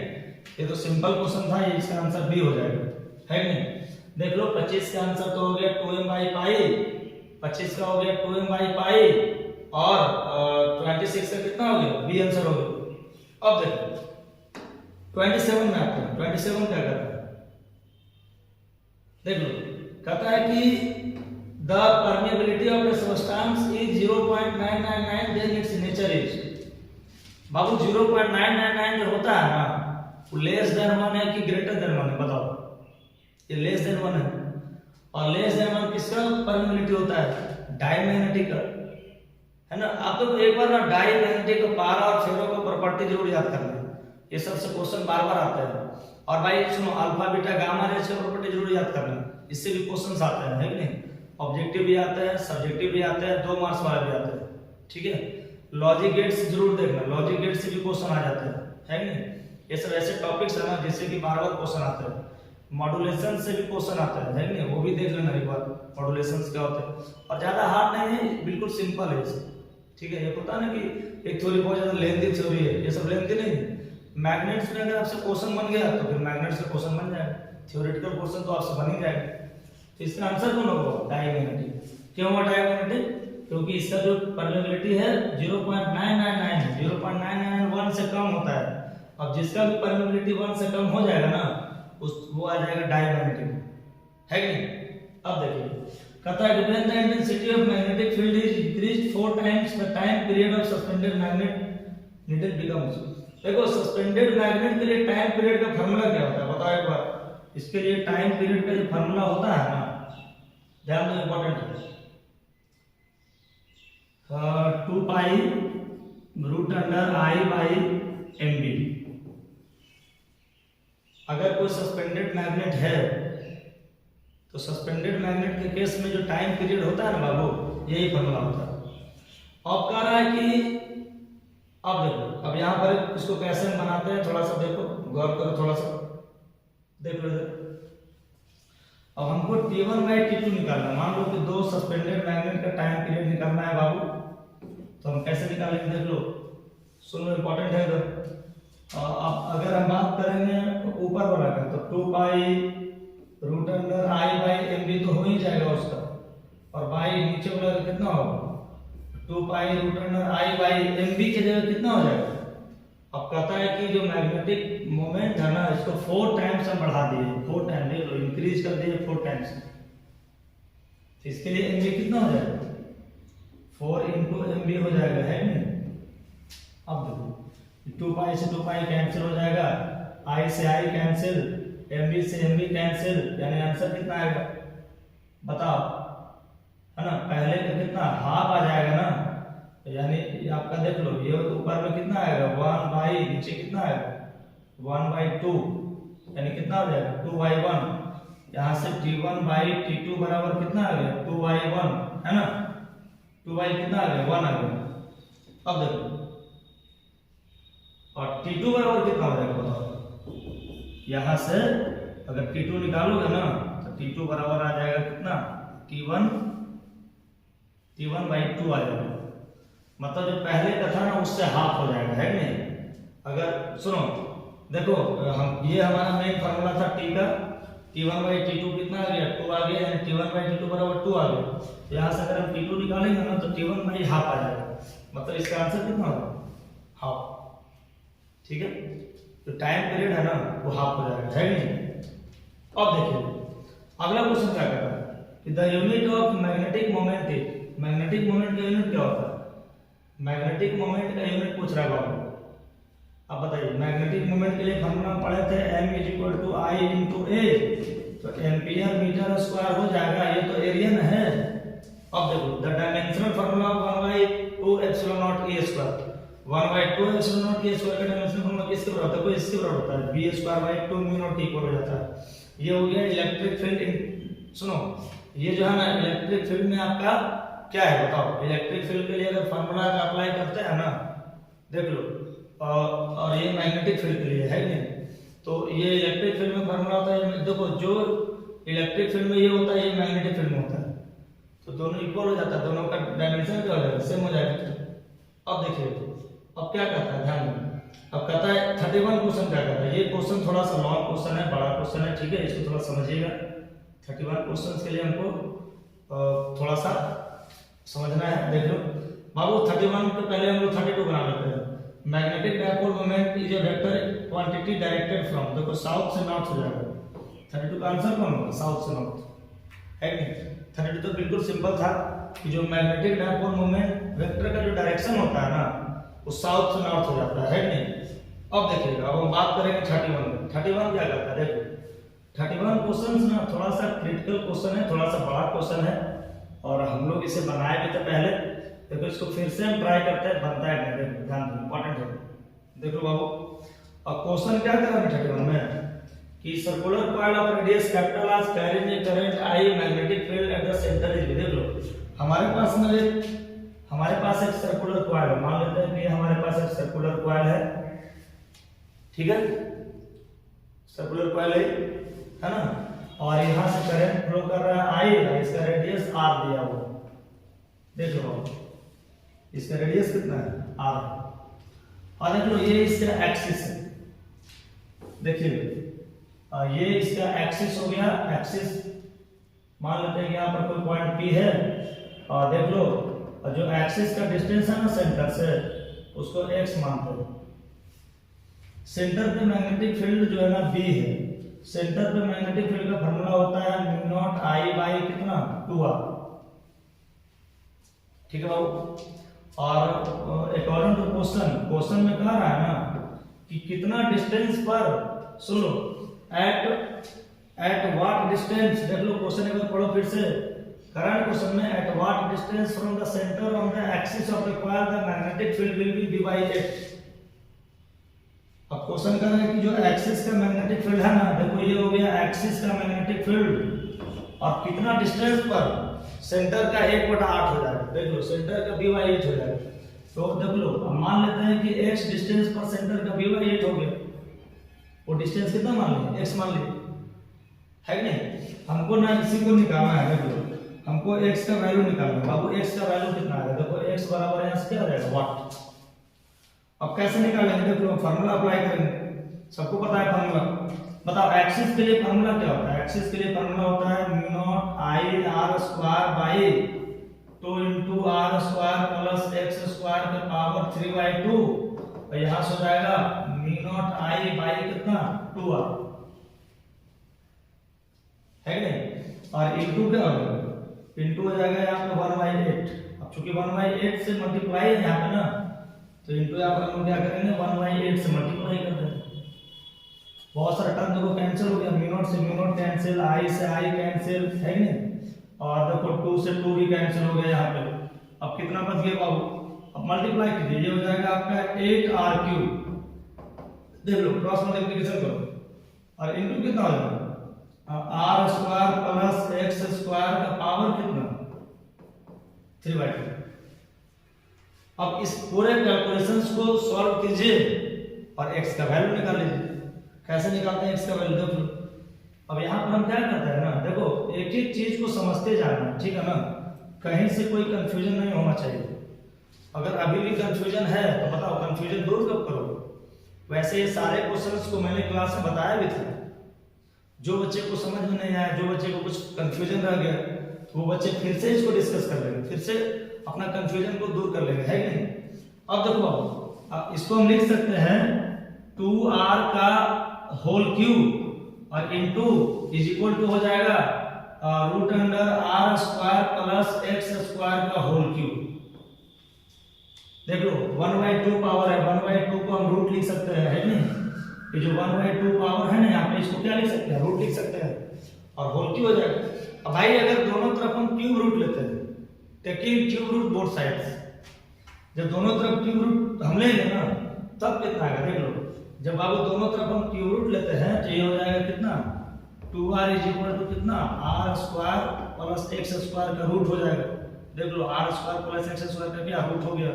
Speaker 1: ये तो सिंपल क्वेश्चन था, ये इसका आंसर बी हो जाएगा, है कि नहीं? देख लो 25 का आंसर तो हो गया 2m बाई पाई, 25 का हो गया 2m बाई पाई और 26 का कितना हो गया? बी आंसर हो गया। अब देखो 27 में आते हैं। 27 क्या करता है? देख लो, कहता है कि the permeability of the substance is 0.999 then it's nature is. बाबू 0.999 जो होता है ना, वो लेस देन 1 है कि ग्रेटर देन 1 है? बताओ। ये लेस देन 1 है, और लेस देन 1 किसका परमेबिलिटी होता है? डायमैग्नेटिक का, है ना? आपको एक बार ना डायमैग्नेटिक का पारा और फेरो का प्रॉपर्टी जरूर याद करना है, ये सबसे क्वेश्चन बार बार आते हैं। और भाई सुनो, अल्फा बीटा गामा रेज का प्रॉपर्टी जरूर याद करना, इससे भी क्वेश्चंस आते हैं, है कि नहीं? ऑब्जेक्टिव भी आते हैं, सब्जेक्टिव भी आते हैं, 2 मार्क्स वाला भी आते हैं, ठीक है? लॉजिक गेट्स जरूर देखना, लॉजिक गेट से भी क्वेश्चन आ जाते हैं, है कि नहीं? ये सब ऐसे टॉपिक्स है ना जिससे कि बार बार क्वेश्चन आते हैं। मॉड्यूलेशन से भी क्वेश्चन आता है कि नहीं? वो भी देख लेना एक बार, मॉड्यूलेशन क्या होते हैं। और ज्यादा हार्ड नहीं है, बिल्कुल सिंपल है, ठीक है? ये पता ना कि एक थ्योरी बहुत ज्यादा लेंथी थ्योरी है, ये सब लेंथी नहीं है। मैग्नेट्स में अगर आपसे क्वेश्चन बन गया तो फिर मैग्नेट्स का क्वेश्चन बन जाएगा, थ्योरेटिकल क्वेश्चन तो आपसे बन ही जाएगा। तो इसका आंसर कौन होगा? डायमैग्नेटिक। क्यों हुआ डायमैग्नेटिक? क्योंकि इसका जो परमेबिलिटी है 0.999 है, 0.999 से कम होता है। अब जिसका भी परमेबिलिटी 1 से कम हो जाएगा ना, वो आ जाएगा डायमैग्नेटिक, है कि नहीं? अब देखिए, कहता है when the intensity of magnetic field is increased 4 times the time period of suspended magnet needed becomes। देखो सस्पेंडेड मैग्नेट के लिए टाइम पीरियड का फार्मूला क्या होता है? बताओ एक बार। इसके लिए टाइम पीरियड का जो फार्मूला होता है ना, ध्यान दो, इंपॉर्टेंट है। 2 pi root under I by M B. अगर कोई सस्पेंडेड मैग्नेट है तो सस्पेंडेड मैग्नेट के केस में जो टाइम पीरियड होता है ना बाबू, यही फार्मूला होता है। अब कह रहा है कि अब देखो, अब यहाँ पर इसको कैसे बनाते हैं थोड़ा सा देखो, गौर करो, थोड़ा सा देख लो। अब हमको T1 बाई T2 निकालना है। मान लो कि 2 सस्पेंडेड मैग्नेट का टाइम पीरियड निकालना है बाबू, तो हम कैसे निकालेंगे? देख लो, सुनो, इंपॉर्टेंट है इधर। अब अगर हम बात करेंगे ऊपर वाला का, तो 2 pi root under I by M B तो हो ही जाएगा उसका, और बाई नीचे वाला का कितना होगा? 2 pi root under I by M B की जगह कितना हो जाएगा? अब कहता है कि जो मैग्नेटिक मोमेंट है ना, इसको 4 टाइम्स हम बढ़ा दिए, 4 टाइम देख लो, इंक्रीज कर दिए 4 टाइम्स। तो इसके लिए एम बी कितना हो जाएगा? 4 इंटू एम बी हो जाएगा, है नहीं? अब देखो 2 पाई से 2 पाई कैंसिल हो जाएगा, आई से आई कैंसिल, एम बी से एम बी कैंसिल, यानी आंसर कितना आएगा? बताओ, है ना? पहले का कितना हाफ आ जाएगा ना, यानी आपका देख लो, ये ऊपर में कितना आएगा? 1 बाई, नीचे कितना आएगा? 1 बाई 2, यानी कितना हो जाएगा? 2 बाई 1। यहाँ से T1 बाई T2 बराबर कितना आ गया? 2 बाई 1, है ना? 2 बाई कितना आ गया? 1 आ गया। अब देखो, और T2 बराबर कितना हो जाएगा बताओ? यहाँ से अगर T2 निकालोगे ना, तो T2 बराबर आ जाएगा कितना? T1 बाई 2 आ जाएगा। मतलब जो पहले का था ना, उससे हाफ हो जाएगा, है नहीं? अगर सुनो, देखो, हम ये हमारा मेन फार्मूला था T का, T1 बाई T2 कितना आ गया? 2 आ गया, यानी T1 बाई T2 बराबर 2 आ गया। तो यहाँ से अगर हम T2 निकालेंगे ना, तो T1 बाई हाफ आ जाएगा। मतलब इसका आंसर कितना होगा? हाफ, ठीक है? तो टाइम पीरियड है ना, वो हाफ हो जाएगा, है नहीं? अब देखिए अगला क्वेश्चन क्या कर रहा है कि the unit of magnetic moment is. Magnetic moment का यूनिट क्या होता है? मैग्नेटिक मोमेंट का यूनिट पूछ रहा है बाबू। अब बताइए, मैग्नेटिक मोमेंट के लिए फॉर्मूला पढ़े थे m = I × A, तो एम्पियर मीटर स्क्वायर हो जाएगा, ये तो एरिया न है। अब देखो, the dimensional formula 1/2 epsilon not A square, 1/2 epsilon not A square का डायमेंशनल फॉर्मूला किसके बराबर होता है? कोई इसके बराबर होता है, b² /2 μ0 इक्वल हो जाता है। ये हो गया इलेक्ट्रिक फील्ड। सुनो, ये जो है ना, इलेक्ट्रिक फील्ड में आपका क्या है बताओ? इलेक्ट्रिक फील्ड के लिए अगर फार्मूला का अप्लाई करते हैं ना, देख लो, और ये मैग्नेटिक फील्ड के लिए है नहीं, तो ये इलेक्ट्रिक फील्ड में फार्मूला होता है। देखो, जो इलेक्ट्रिक फील्ड में ये होता है, ये मैग्नेटिक फील्ड में होता है, तो दोनों इक्वल हो जाता है, दोनों का डायमेंशन क्या हो जाएगा? सेम हो जाएगा। अब देखिए, अब क्या करता है, ध्यान दें, अब कहता है 31 क्वेश्चन क्या कहता है, ये क्वेश्चन थोड़ा सा लॉन्ग क्वेश्चन है, बड़ा क्वेश्चन है, ठीक है, इसको थोड़ा समझिएगा। 31 क्वेश्चन के लिए हमको थोड़ा सा समझना है। देख लो बाबू, 31 के पहले हम लोग 32 बना लेते हैं। Magnetic dipole moment is a vector quantity directed from, देखो साउथ से नॉर्थ हो जाएगा। 32 का आंसर कौन होगा, साउथ से नॉर्थ है नहीं। 32 तो बिल्कुल सिंपल था कि जो मैग्नेटिक डायपोल मोमेंट वेक्टर का जो डायरेक्शन होता है ना, वो साउथ से नॉर्थ हो जाता है नहीं। अब देखिएगा, अब हम बात करेंगे 31। 31 क्या करता है, देखो 31 क्वेश्चन ना थोड़ा सा क्रिटिकल क्वेश्चन है, थोड़ा सा बड़ा क्वेश्चन है, और हम लोग इसे बनाए भी थे पहले। देखो इसको फिर से हम ट्राई करते हैं, बनता है नहीं, देखो ध्यान दो, इंपॉर्टेंट है। देखो बाबू, अब क्वेश्चन क्या करेंगे 31 में कि circular coil of radius capital R carrying a current I, magnetic field at the centre is, देख लो हमारे पास एक सर्कुलर कॉइल है, मान लेते हैं कि हमारे पास एक सर्कुलर कॉइल है, ठीक है, सर्कुलर कॉइल है ना, और यहां से करंट फ्लो कर रहा है आई, इसका रेडियस आर दिया हुआ, देख लो इसका रेडियस कितना है आर, और देख लो ये इसका एक्सिस है, देखिए ये इसका एक्सिस हो गया, एक्सिस मान लेते हैं कि यहाँ पर कोई पॉइंट P है, और देख लो जो एक्सिस का डिस्टेंस है ना सेंटर से, उसको x मानते हैं। सेंटर पे मैग्नेटिक फील्ड जो है ना B है, सेंटर पे मैग्नेटिक फील्ड का फार्मूला होता है म्यू नॉट I बाई कितना 2r, ठीक है बाबू। और अकॉर्डिंग टू क्वेश्चन में कह रहा है ना कि कितना डिस्टेंस पर, सुनो एट व्हाट डिस्टेंस, देख लो क्वेश्चन एक बार पढ़ो फिर से। करंट क्वेश्चन में at what distance from the centre on the axis of the coil the magnetic field will be v by h। अब क्वेश्चन कर रहा है कि जो एक्सिस का मैग्नेटिक फील्ड है ना, देखो ये हो गया एक्सिस का मैग्नेटिक फील्ड, और कितना डिस्टेंस पर सेंटर का 1/8 हो जाएगा, देख लो सेंटर का v by h हो जाएगा। तो देख लो अब मान लेते हैं कि x डिस्टेंस पर सेंटर का v by h हो गया, वो डिस्टेंस कितना मान लिया, x मान लिया है कि नहीं। हमको ना इसी को निकालना है, देखो हमको x का वैल्यू निकालना है बाबू, x का वैल्यू कितना है, देखो x बराबर यहाँ से क्या आ जाएगा वाट। अब कैसे निकालेंगे, देखो फार्मूला अप्लाई करेंगे, सबको पता है फार्मूला, बताओ एक्सिस के लिए फार्मूला क्या होता है। एक्सिस के लिए फार्मूला होता है mu not I R square by 2 into r square plus x square का पावर 3/2, और यहाँ से हो जाएगा म्यू नॉट आई बाई कितना 2r, है कि नहीं, और इनटू क्या होगा, इनटू हो जाएगा यहाँ पे 1/8। अब चूंकि 1/8 से मल्टीप्लाई है यहाँ पे ना, तो इनटू यहाँ पर हम क्या करेंगे 1/8 से मल्टीप्लाई कर देंगे। बहुत सारा टर्म देखो कैंसिल हो गया, म्यू नॉट से म्यू नॉट कैंसिल, आई से आई कैंसिल, है कि नहीं, और देखो 2 से 2 भी कैंसिल हो गया यहाँ पे। अब कितना बच गया बाबू, अब मल्टीप्लाई कीजिए, ये हो जाएगा आपका 8r³, देख लो क्रॉस मल्टीप्लिकेशन करो, और इनटू कितना हो जाएगा R square plus X square का पावर कितना 3/2। अब इस पूरे कैलकुलेशंस को सॉल्व कीजिए और x का वैल्यू निकाल लीजिए। कैसे निकालते हैं x का वैल्यू, देखो अब यहाँ पर हम क्या करते हैं ना, देखो एक एक चीज को समझते जाना है, ठीक है ना, कहीं से कोई कंफ्यूजन नहीं होना चाहिए। अगर अभी भी कंफ्यूजन है तो बताओ कंफ्यूजन दूर कब करोगे। वैसे ये सारे क्वेश्चंस को मैंने क्लास में बताया भी था, जो बच्चे को समझ में नहीं आया, जो बच्चे को कुछ कंफ्यूजन रह गया, तो वो बच्चे फिर से इसको डिस्कस कर लेंगे, फिर से अपना कंफ्यूजन को दूर कर लेंगे, है कि नहीं। अब देखो अब इसको हम लिख सकते हैं 2r का होल क्यूब और इनटू इज इक्वल टू हो जाएगा root under r square plus x square का होल क्यूब। देख लो 1/2 पावर है, 1/2 को हम रूट लिख सकते हैं, है नहीं, ये जो 1/2 पावर है ना यहाँ पे, इसको क्या लिख सकते हैं, रूट लिख सकते हैं, और होल क्यूब हो जाएगा। अब भाई अगर दोनों तरफ हम क्यूब रूट लेते हैं, taking cube root both sides, जब दोनों तरफ क्यूब रूट हम लेंगे ना तब कितना आएगा, देख लो जब बाबू दोनों तरफ हम क्यूब रूट लेते हैं तो ये हो जाएगा कितना 2r इज इक्वल टू कितना r square plus x square का रूट हो जाएगा। देख लो r square plus x square का क्या रूट हो गया।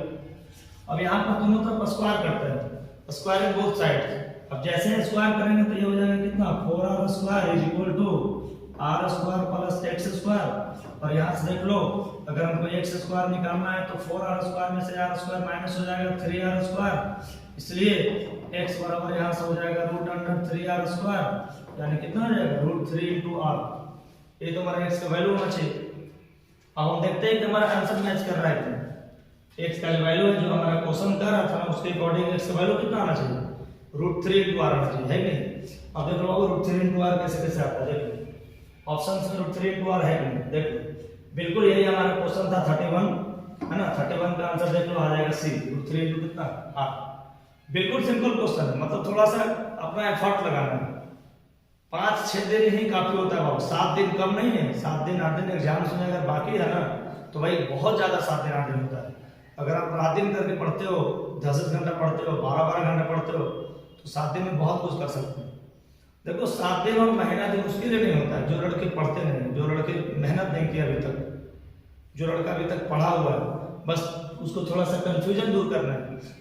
Speaker 1: अब यहाँ पर दोनों तरफ स्क्वायर करते हैं, स्क्वायर इन बोथ साइड्स। अब जैसे स्क्वायर करेंगे तो ये हो जाएगा कितना 4r square is equal to r square plus x square, और यहाँ से देख लो अगर हमको x स्क्वायर निकालना है तो 4r स्क्वायर में से r स्क्वायर माइनस हो जाएगा 3r स्क्वायर, इसलिए x बराबर यहाँ से हो जाएगा रूट अंडर 3r स्क्वायर, यानी कितना हो जाएगा रूट 3 इंटू r। ये तो हमारा x का वैल्यू होना चाहिए। अब हम देखते हैं कि हमारा आंसर मैच कर रहा है क्या। x का जो वैल्यू है जो हमारा क्वेश्चन कर रहा था ना उसके अकॉर्डिंग x का वैल्यू कितना आना चाहिए, रूट 3 इंटू r आना चाहिए, है कि नहीं। अब देख लो रूट 3 इंटू r कैसे कैसे आता है, देखो ऑप्शन में रूट 3 इंटू r है कि नहीं, देखो बिल्कुल यही हमारा क्वेश्चन था 31 है ना। 31 का आंसर देख लो आ जाएगा सी, रूट 3 इंटू कितना r। बिल्कुल सिंपल क्वेश्चन है, मतलब थोड़ा सा अपना एफर्ट लगाना है। 5-6 दिन ही काफी होता है बाबू, 7 दिन कम नहीं है। 7 दिन 8 दिन एग्जाम सुने अगर बाकी है ना तो भाई बहुत ज्यादा 7 दिन 8 दिन होता है। अगर आप रात दिन करके पढ़ते हो, 10 घंटा पढ़ते हो, 12 घंटा पढ़ते हो, तो 7 दिन में बहुत कुछ कर सकते हैं। देखो 7 दिन और महीना दिन उसके लिए नहीं होता है जो लड़के पढ़ते नहीं, जो लड़के मेहनत नहीं किया अभी तक, जो लड़का अभी तक पढ़ा हुआ है बस उसको थोड़ा सा कंफ्यूजन दूर करना है,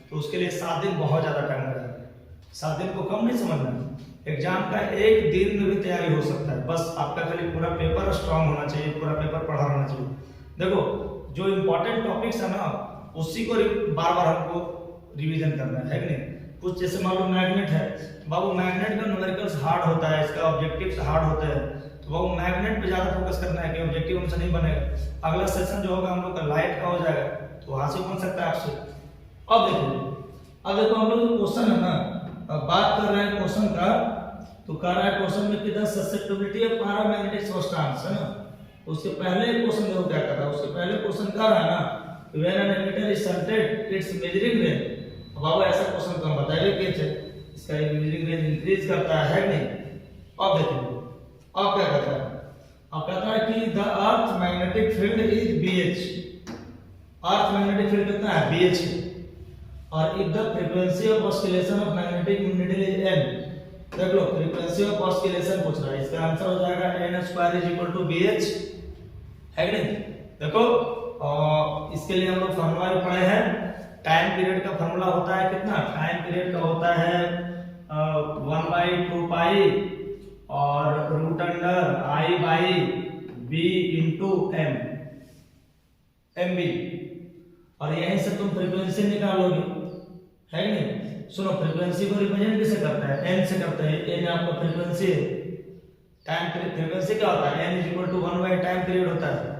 Speaker 1: तो उसके लिए 7 दिन बहुत ज्यादा टाइम लगेगा। 7 दिन को कम नहीं समझना है। एग्जाम का एक दिन में भी तैयारी हो सकता है, बस आपका खाली पूरा पेपर स्ट्रांग होना चाहिए, पूरा पेपर पढ़ा होना चाहिए। देखो जो इंपॉर्टेंट टॉपिक्स है ना उसी को बार बार हमको रिवीजन करना है कि नहीं। कुछ जैसे मान लो मैग्नेट है, बाबू मैग्नेट का न्यूमेरिकल्स हार्ड होता है, इसका ऑब्जेक्टिव्स हार्ड होते हैं, तो बाबू मैग्नेट पे ज्यादा फोकस करना है कि ऑब्जेक्टिव हमसे नहीं बनेगा। अगला सेशन जो होगा हम लोग का लाइट का हो जाएगा, तो वहां से बन सकता है आपसे। अब देखो हम लोग क्वेश्चन है ना, अब बात कर रहे हैं क्वेश्चन का, तो कह रहा है क्वेश्चन में कितना ससेप्टिबिलिटी ऑफ पैरामैग्नेटिक सब्सटेंस है ना। उसके पहले क्वेश्चन देखो क्या कर रहा है, उसके पहले क्वेश्चन कह रहा है ना when an ammeter is shunted its measuring range. अब बाबू ऐसा क्वेश्चन तो हम बताएंगे कि इसका मेजरिंग रेंज इंक्रीज करता है कि नहीं। अब देखिए अब क्या कहता है, अब कहता है कि the earth magnetic field is BH। Earth magnetic field कितना है BH, और if the frequency of oscillation of magnetic needle is n। देख लो फ्रीक्वेंसी ऑफ ऑस्किलेशन पूछ रहा है, इसका आंसर हो जाएगा n² = BH, है कि नहीं। देखो इसके लिए हम लोग फॉर्मूला भी पढ़े हैं। टाइम पीरियड का फॉर्मूला होता है कितना, टाइम पीरियड का होता है 1/2 पाई और root under I/B into MB, और यहीं से तुम फ्रीक्वेंसी निकालोगे, है कि नहीं। सुनो फ्रीक्वेंसी को रिप्रेजेंट किसे करता है, n से करता है। n आपका फ्रीक्वेंसी है। टाइम फ्रीक्वेंसी क्या होता है, n = 1/टाइम पीरियड होता है।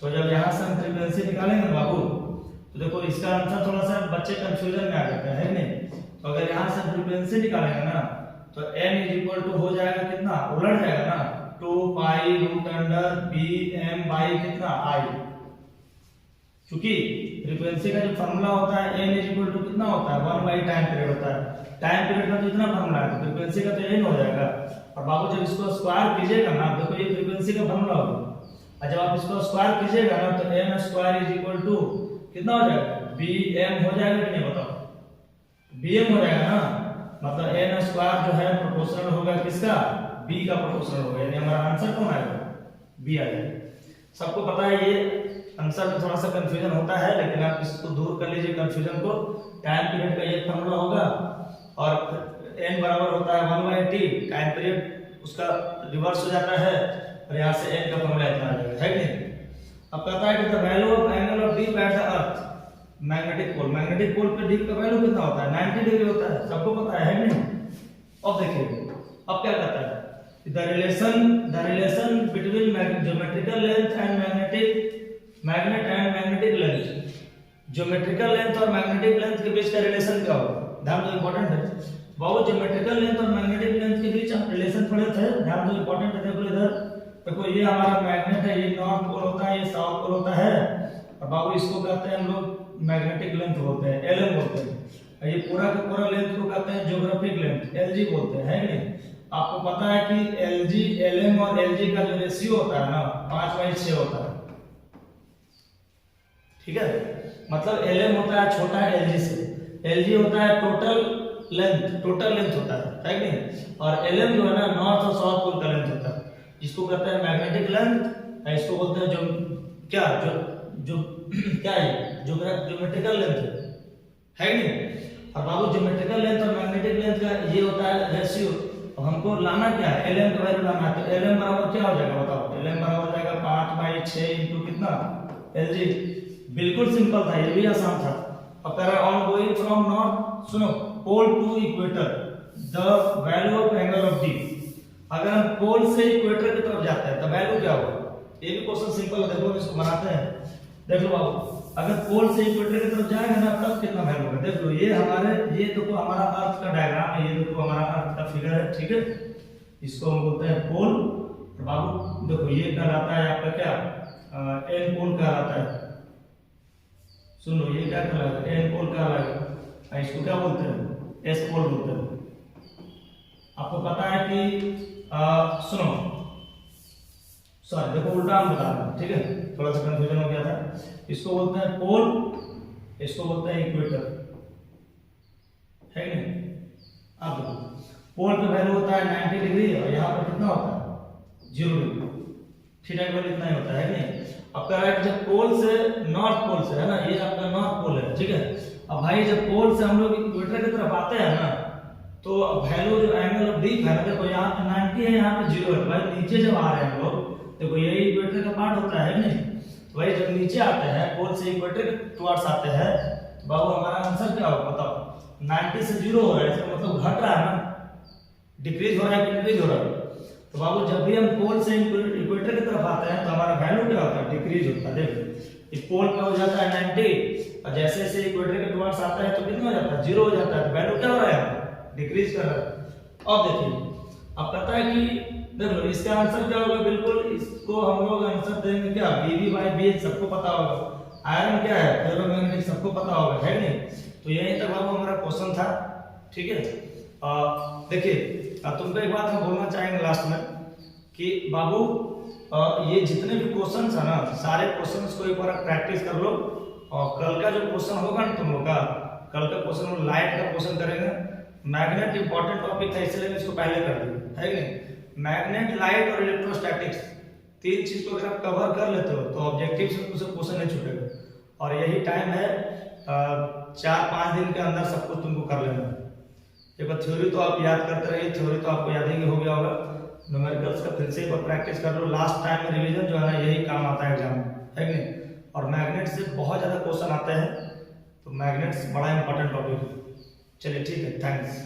Speaker 1: तो जब यहाँ से हम फ्रीक्वेंसी निकालेंगे बाबू, तो देखो इसका आंसर थोड़ा सा बच्चे कंफ्यूजन में आ जाते हैं, है कि नहीं। तो अगर यहाँ से फ्रीक्वेंसी निकालेंगे ना तो n हो जाएगा कितना, उलट जाएगा ना 2 पाई रूट अंडर BM/ कितना I। क्योंकि फ्रीक्वेंसी का जो फॉर्मूला होता है n कितना होता है 1/टाइम पीरियड होता है। टाइम पीरियड का तो इतना फॉर्मूला है, तो फ्रीक्वेंसी का तो n हो जाएगा। और बाबू जब इसको स्क्वायर कीजिएगा ना, देखो ये फ्रीक्वेंसी का फॉर्मूला होगा, और जब आप इसको स्क्वायर कीजिएगा ना तो n² कितना हो जाएगा BM हो जाएगा कि नहीं, बताओ BM हो जाएगा ना। मतलब n² जो है प्रोपोर्शनल होगा किसका, B का प्रोपोर्शनल होगा, यानी हमारा आंसर कौन आएगा, B आ जाएगा। सबको पता है ये आंसर में थोड़ा सा कंफ्यूजन होता है, लेकिन आप इसको दूर कर लीजिए कंफ्यूजन को। टाइम पीरियड का ये फॉर्मूला होगा, और n बराबर होता है 1/t, टाइम पीरियड उसका रिवर्स हो जाता है, और यहाँ से n का फॉर्मूला इतना आ जाएगा, है कि नहीं। अब कहता है कि the value of angle of D at the earth magnetic pole, magnetic pole पे D का वैल्यू कितना होता है 90 डिग्री होता है, सबको पता है कि नहीं। अब देखिए अब क्या कहता है, the relation between geometrical length and magnet and magnetic length. Geometrical length और मैग्नेटिक लेंथ के बीच का रिलेशन क्या होगा, ध्यान दो इंपॉर्टेंट है बाबू। ज्योमेट्रिकल लेंथ और मैग्नेटिक लेंथ के बीच आप रिलेशन पढ़े थे, ध्यान दो इंपॉर्टेंट है। देखो इधर देखो ये हमारा मैग्नेट है, ये नॉर्थ पोल होता है, ये साउथ पोल होता है, और बाबू इसको कहते हैं हम लोग मैग्नेटिक लेंथ बोलते हैं, LM बोलते हैं। ये पूरा का पूरा लेंथ को कहते हैं ज्योग्राफिक लेंथ, LG बोलते हैं, है कि नहीं। आपको पता है कि LG LM और LG का जो रेशियो होता है ना 5/6 होता है, ठीक है। मतलब LM होता है छोटा है LG से, LG होता है टोटल लेंथ होता है कि नहीं। और LM जो है ना नॉर्थ और साउथ पोल का लेंथ होता है, इसको कहते हैं मैग्नेटिक लेंथ, इसको बोलते हैं क्या है ज्योमेट्रिकल लेंथ, है कि नहीं। और बाबू ज्योमेट्रिकल लेंथ और मैग्नेटिक लेंथ का ये होता है रेशियो। अब हमको लाना क्या है, LM का वैल्यू लाना है, तो LM बराबर क्या हो जाएगा बताओ, LM बराबर हो जाएगा 5/6 इंटू कितना LG। बिल्कुल सिंपल था, ये भी आसान था। अब कह रहा है ऑन गोइंग फ्रॉम नॉर्थ, सुनो pole to equator the value of angle of D. अगर हम पोल से इक्वेटर की तरफ जाते हैं तो वैल्यू क्या होगा? ये भी क्वेश्चन सिंपल है, देखो इसको बनाते हैं। देख लो बाबू, अगर पोल से इक्वेटर की तरफ जाएंगे ना तब कितना वैल्यू होगा? देख लो ये हमारे, ये देखो हमारा अर्थ का डायग्राम है, ये देखो हमारा अर्थ का फिगर है, ठीक है। इसको हम बोलते हैं पोल। तो बाबू देखो ये कहलाता है आपका क्या, एन पोल कहलाता है। सुन लो, ये क्या कहलाता है? एन पोल कहलाता है। इसको क्या बोलते हैं? एस पोल बोलते हैं। आपको पता है कि सुनो, सॉरी देखो उल्टा हम बता रहे हैं, ठीक है, थोड़ा सा कंफ्यूजन हो गया था। इसको बोलते हैं पोल, इसको बोलते हैं इक्वेटर, है नहीं? अब पोल पे वैल्यू होता है 90 डिग्री और यहाँ पर कितना होता है? 0 डिग्री। थीटा का वैल्यू इतना ही होता है नहीं? अब कह रहा है जब पोल से, नॉर्थ पोल से है ना, ये आपका नॉर्थ पोल है, ठीक है। अब भाई जब पोल से हम लोग इक्वेटर की तरफ आते हैं ना, तो वैल्यू जो एंगल ऑफ डी है ना, देखो यहाँ पे 90 है, यहाँ पे 0 है। भाई नीचे जब आ रहे हैं हम लोग, देखो यही इक्वेटर का पार्ट होता है नहीं? तो भाई जब नीचे आते हैं, पोल से इक्वेटर टुवर्ड्स आते हैं, तो बाबू हमारा आंसर क्या होगा बताओ? 90 से 0 हो रहा है, इसका मतलब घट रहा है ना, डिक्रीज हो रहा है कि इंक्रीज हो रहा है? तो बाबू जब भी हम पोल से इक्वेटर की तरफ आते हैं तो हमारा वैल्यू क्या होता है? डिक्रीज होता है। देखो इस पोल पे हो जाता है 90 और जैसे जैसे इक्वेटर के टुवर्ड्स आता है तो कितना हो जाता है? 0 हो जाता है। तो वैल्यू क्या हो रहा है? डिक्रीज कर रहा है। अब देखिए, अब पता है कि देख लो इसका आंसर क्या होगा? बिल्कुल इसको हम लोग आंसर देंगे क्या? BB/BH सबको पता होगा। आयरन क्या है? फेरोमैग्नेटिक सबको पता होगा, है नहीं? तो यही तक बाबू हमारा क्वेश्चन था, ठीक है। देखिए तुमको एक बात हम बोलना चाहेंगे लास्ट में कि बाबू ये जितने भी क्वेश्चंस है ना, सारे क्वेश्चंस को एक बार प्रैक्टिस कर लो और कल का जो क्वेश्चन होगा ना तुम लोग का, कल का क्वेश्चन लाइट का क्वेश्चन करेंगे। मैग्नेट इंपॉर्टेंट टॉपिक था इसलिए मैं इसको पहले कर दिया, है नहीं? मैग्नेट, लाइट और इलेक्ट्रोस्टैटिक्स, तीन चीज को अगर आप कवर कर लेते हो तो ऑब्जेक्टिव से तुमसे क्वेश्चन नहीं छूटेगा। और यही टाइम है, 4-5 दिन के अंदर सब कुछ तुमको कर लेना है। एक बार थ्योरी तो आप याद करते रहिए, थ्योरी तो आपको याद ही हो गया होगा। न्यूमेरिकल्स का फिर से एक बार प्रैक्टिस कर लो। लास्ट टाइम में रिवीजन जो है ना, यही काम आता है एग्जाम में, है कि नहीं? और मैग्नेट से बहुत ज्यादा क्वेश्चन आते हैं, तो मैग्नेट्स बड़ा इंपॉर्टेंट टॉपिक है। चलिए ठीक है, थैंक्स।